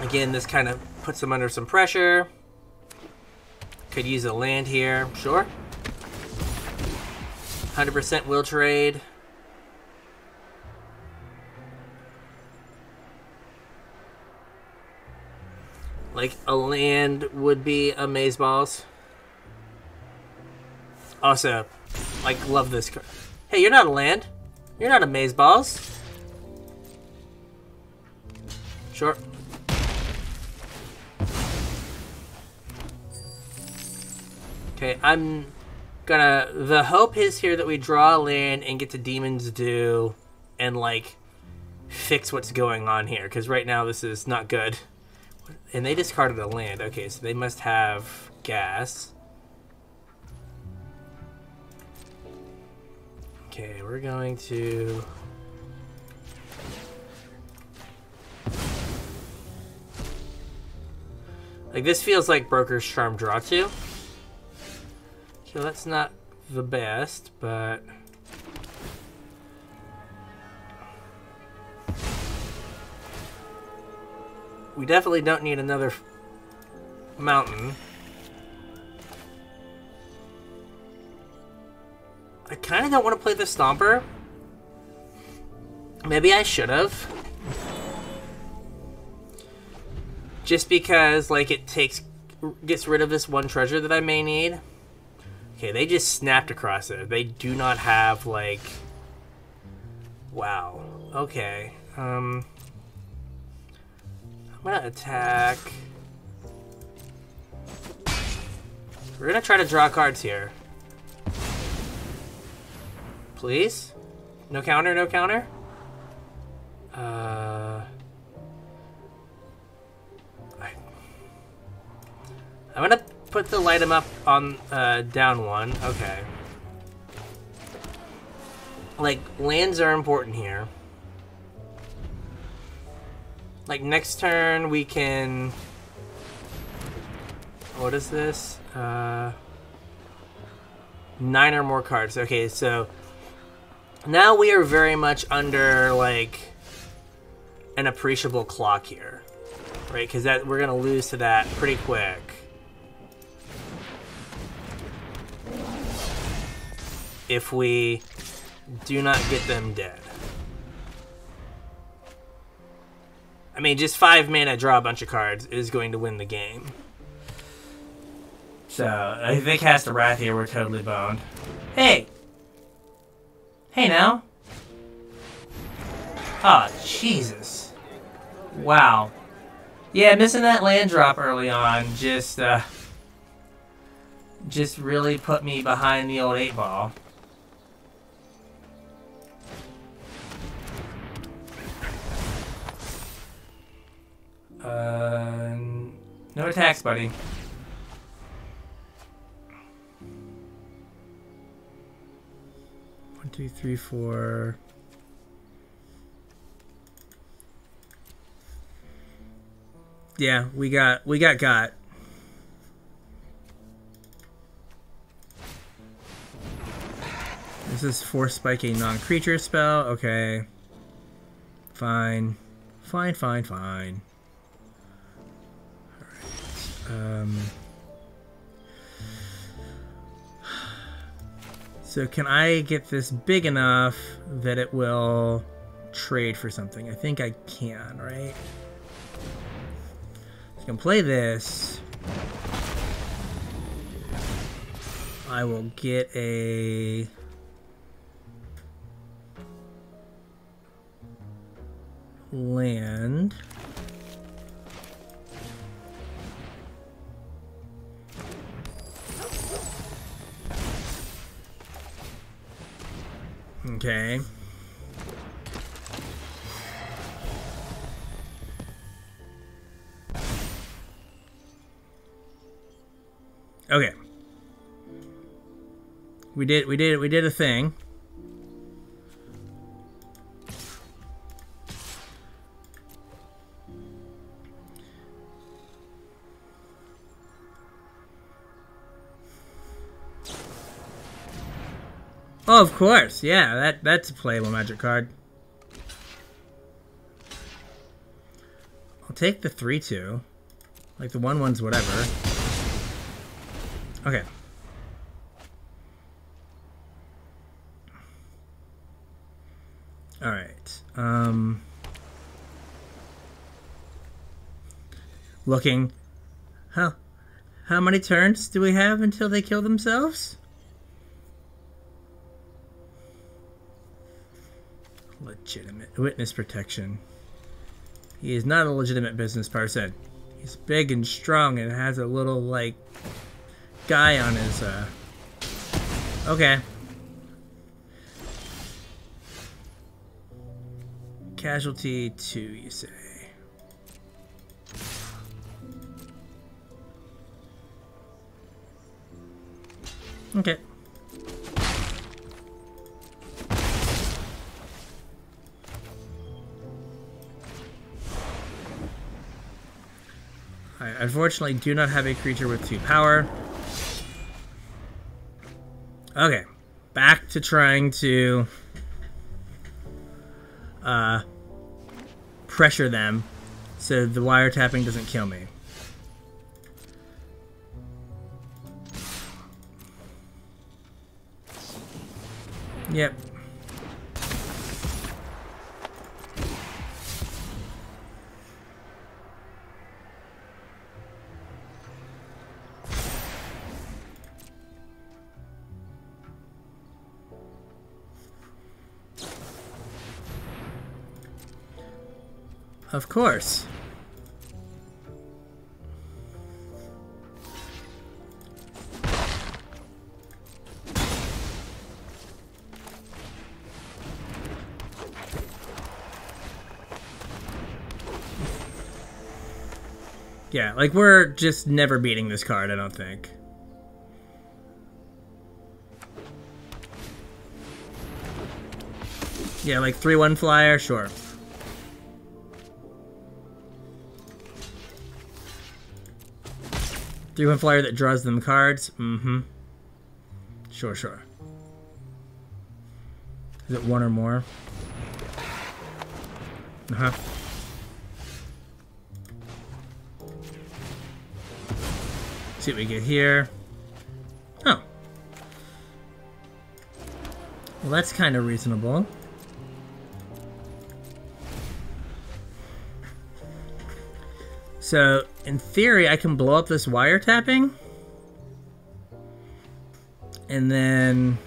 Again, this kind of puts them under some pressure. Could use a land here, sure. 100% will trade. Like, a land would be amazeballs. Also, like, love this card. Hey, you're not a land. You're not amazeballs. Sure. Okay, I'm The hope is here that we draw a land and get to Demon's Due and, like, fix what's going on here. Because right now this is not good. And they discarded a land. Okay, so they must have gas. Okay, we're going to... Like, this feels like Broker's Charm draw 2. So that's not the best, but... We definitely don't need another mountain. I kind of don't want to play the Stomper. Maybe I should have. Just because, like, it gets rid of this one treasure that I may need. Okay, they just snapped across it. They do not have, like... Wow. Okay. I'm gonna attack... We're gonna try to draw cards here. Please? No counter, no counter? I'm gonna put the light 'em up on down one. Okay. Like, lands are important here. Like, next turn we can... What is this? 9 or more cards. Okay, so... Now we are very much under, like, an appreciable clock here. Right? Because that we're gonna lose to that pretty quick. If we do not get them dead. I mean, just 5 mana, draw a bunch of cards is going to win the game. So, if they cast a Wrath here, we're totally boned. Hey! Hey now! Oh, Jesus. Wow. Yeah, missing that land drop early on just really put me behind the old 8-ball. No attacks, buddy. One, two, three, four. Yeah, we got. This is force spike a non-creature spell. Okay. Fine. Fine. So can I get this big enough that it will trade for something? I think I can, right? So I can play this. I will get a... land. Okay. Okay. We did a thing. Oh, of course. Yeah, that's a playable Magic card. I'll take the 3/2. Like, the 1/1's whatever. Okay. Alright. Looking. How many turns do we have until they kill themselves? Legitimate. Witness protection. He is not a legitimate business person. He's big and strong and has a little, like, guy on his, Okay. Casualty 2, you say? Okay. I unfortunately do not have a creature with 2 power. Okay. Back to trying to pressure them so the wiretapping doesn't kill me. Yep. Of course. Yeah, like, we're just never beating this card, I don't think. Yeah, like 3/1 flyer, sure. Three-one flyer that draws them cards? Mm-hmm. Sure, sure. Is it 1 or more? Uh-huh. See what we get here. Oh. Well, that's kind of reasonable. So, in theory, I can blow up this wiretapping. And then...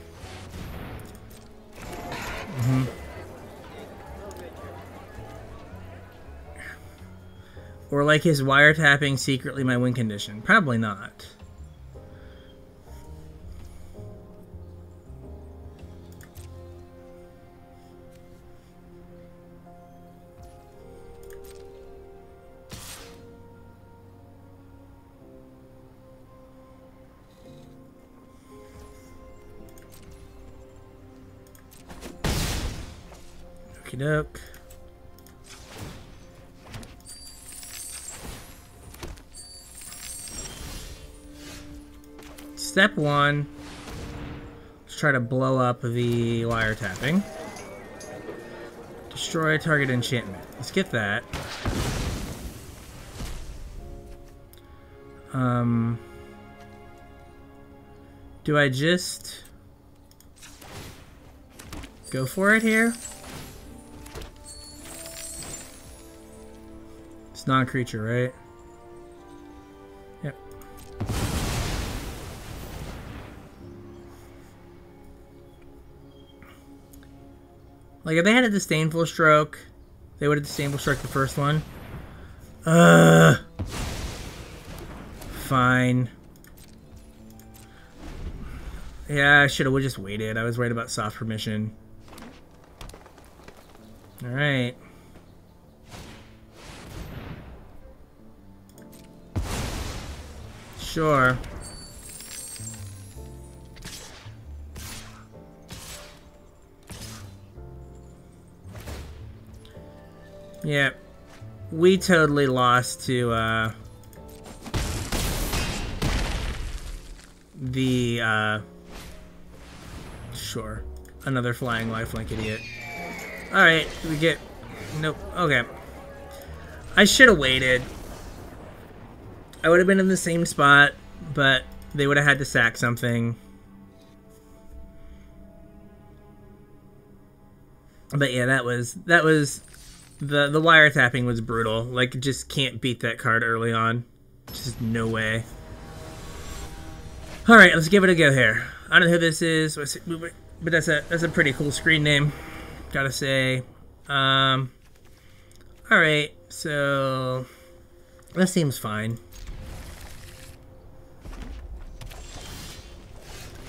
Or like his wiretapping secretly my win condition. Probably not. Okie doke. Step 1, let's try to blow up the wiretapping. Destroy a target enchantment. Let's get that. Do I just go for it here? It's non-creature, right? Yep. Like, if they had a Disdainful Stroke, they would have Disdainful Stroke the first one. Fine. Yeah, I should have just waited. I was worried about soft permission. Alright. Sure. Yeah, we totally lost to the sure, another flying lifelink idiot. All right, we get nope. Okay, I should have waited. I would have been in the same spot, but they would have had to sack something. But yeah, that was the wiretapping was brutal. Like, just can't beat that card early on. Just no way. All right, let's give it a go here. I don't know who this is, but that's a pretty cool screen name, gotta say. All right, so that seems fine.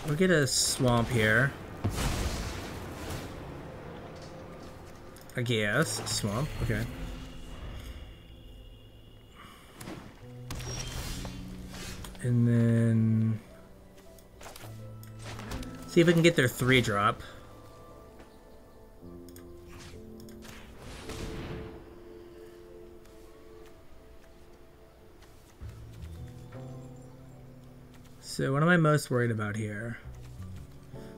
We'll get a swamp here. I guess. Swamp, okay. And then see if we can get their 3-drop. So what am I most worried about here?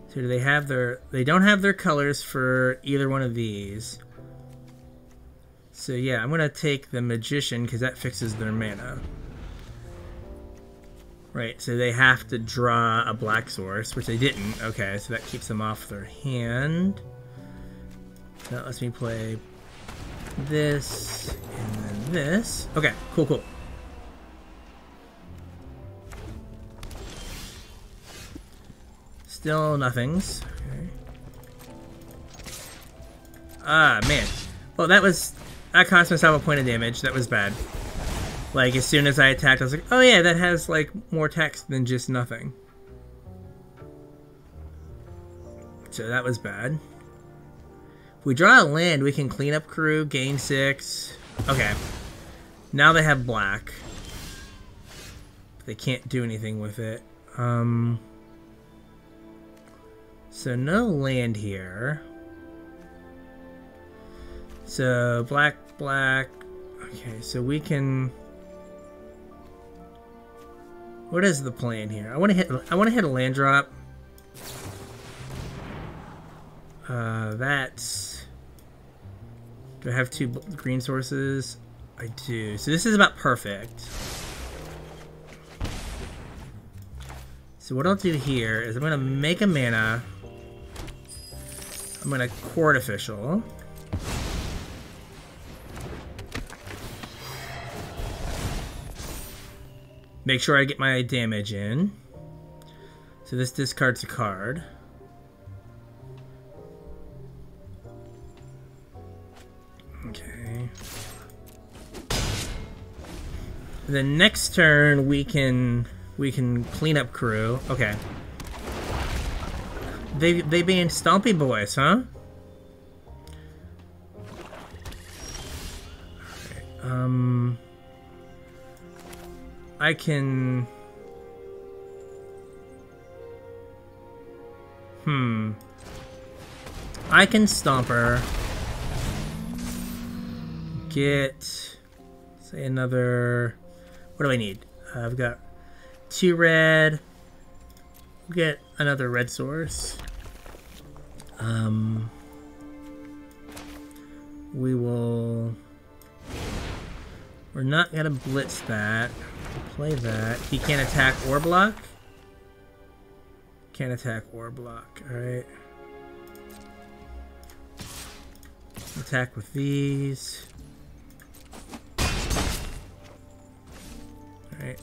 So do they have their... They don't have their colors for either one of these. So yeah, I'm going to take the Magician because that fixes their mana. Right, so they have to draw a black source, which they didn't. Okay, so that keeps them off their hand. So that lets me play this and then this. Okay, cool, cool. Still nothings. Okay. Ah, man. Well, that cost myself a point of damage. That was bad. Like, as soon as I attacked, I was like, oh yeah, that has, like, more text than just nothing. So that was bad. If we draw a land, we can clean up crew, gain 6. Okay. Now they have black. They can't do anything with it. So no land here. So black, black. Okay, so we can... What is the plan here? I want to hit a land drop. That's... Do I have 2 green sources? I do. So this is about perfect. So what I'll do here is I'm going to make a mana. I'm going to Court Official. Make sure I get my damage in. So this discards a card. Okay. And then next turn we can clean up crew. Okay. They being Stompy Boys, huh? Okay, I can... I can Stomper. Get... Say another... What do I need? I've got 2 red. Get another red source. We will... We're not gonna blitz that. Play that. He can't attack or block? Can't attack or block. Alright. Attack with these. Alright.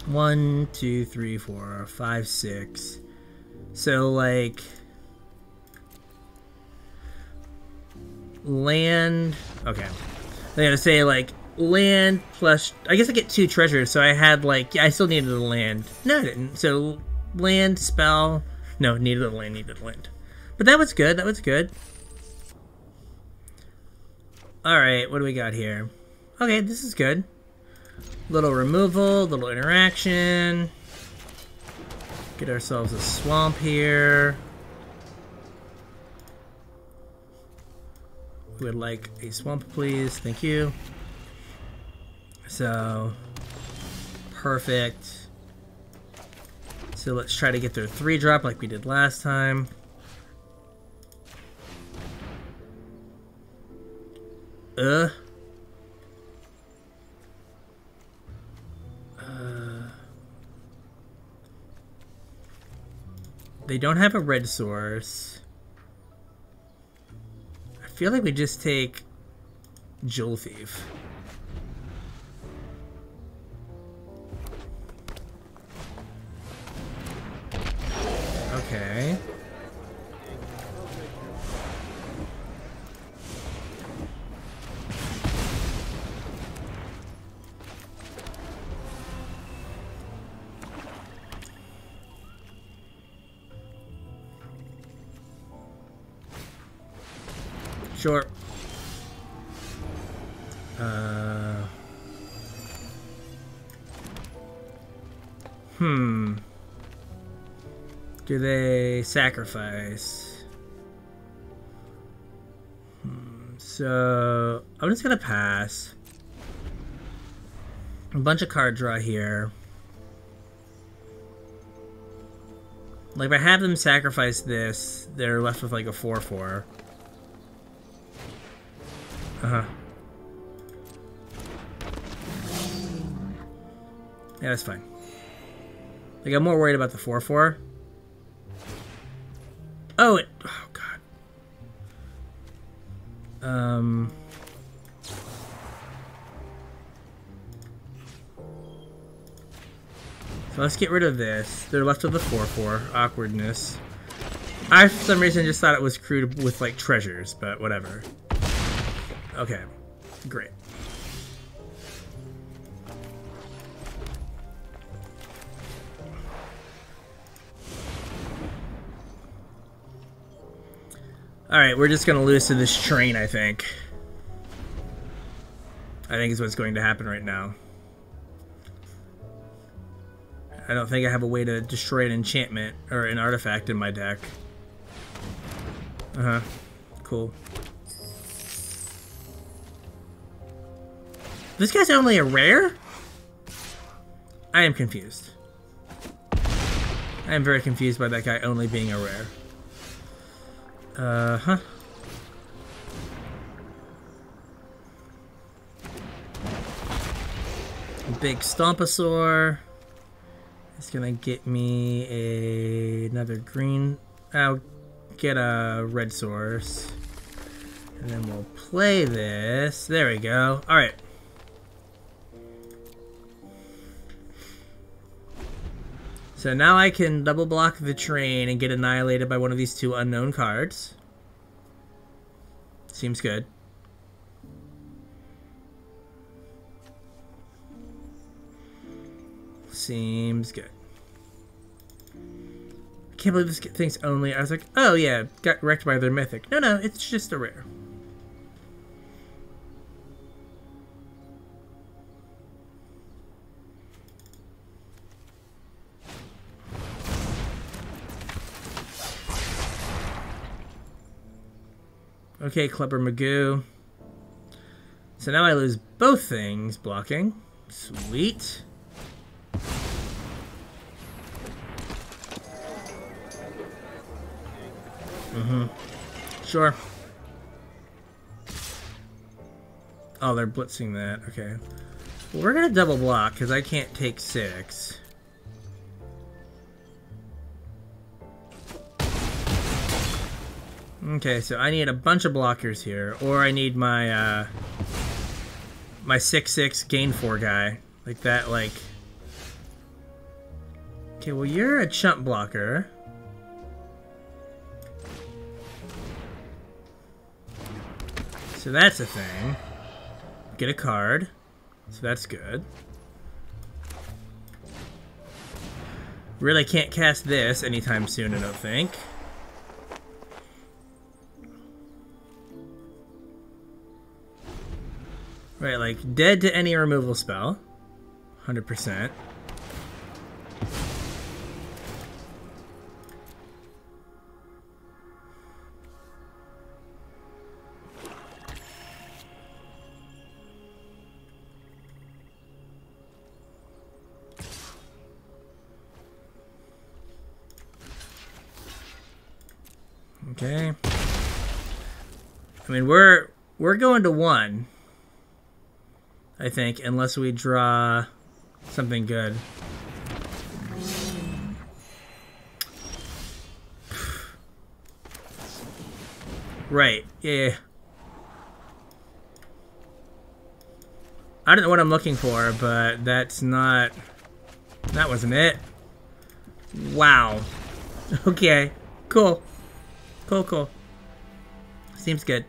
1, 2, 3, 4, 5, 6. So, like... Land... Okay. I'm gonna say, like, land plus... I guess I get 2 treasures, so I had, like... Yeah, I still needed a land. No, I didn't. So, land, spell... No, needed a land, needed a land. But that was good, that was good. Alright, what do we got here? Okay, this is good. Little removal, little interaction. Get ourselves a swamp here. We would like a swamp, please. Thank you. So, perfect. So let's try to get their 3-drop like we did last time. They don't have a red source. I feel like we just take Jewel Thief. Okay. Sure. Do they sacrifice? So I'm just gonna pass. A bunch of card draw here. Like, if I have them sacrifice this, they're left with like a 4/4. Yeah, that's fine. Like, I'm more worried about the 4/4. Oh, God. So let's get rid of this. They're left with the 4/4. Awkwardness. I, for some reason, just thought it was crude with, like, treasures, but whatever. Okay. Great. Alright, we're just gonna lose to this train, I think. I think is what's going to happen right now. I don't think I have a way to destroy an enchantment or an artifact in my deck. Cool. This guy's only a rare? I am confused. I am very confused by that guy only being a rare. Big Stompasaur. It's gonna get me another green. I'll get a red source. And then we'll play this. There we go. Alright. So now I can double block the train and get annihilated by one of these two unknown cards. Seems good. Seems good. I can't believe this thing's only... I was like, oh yeah, got wrecked by their mythic. No, no, it's just a rare. Okay, Clever Magoo. So now I lose both things blocking. Sweet. Sure. Oh, they're blitzing that. Okay. Well, we're gonna double block because I can't take 6. Okay, so I need a bunch of blockers here, or I need my my 6/6 gain 4 guy, like that. Like, okay, well you're a chump blocker. So that's a thing. Get a card, so that's good. Really can't cast this anytime soon, I don't think. Right, like, dead to any removal spell. 100%. Okay. I mean, we're going to 1. I think, unless we draw something good. Right, yeah. I don't know what I'm looking for, but that's not... That wasn't it. Wow. Okay, cool. Cool. Seems good.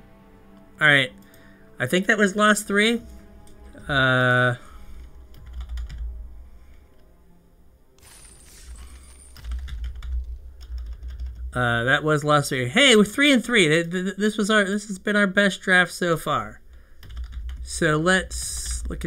Alright. I think that was last 3. That was Las Vegas. Hey, we're 3-3. This has been our best draft so far. So let's look at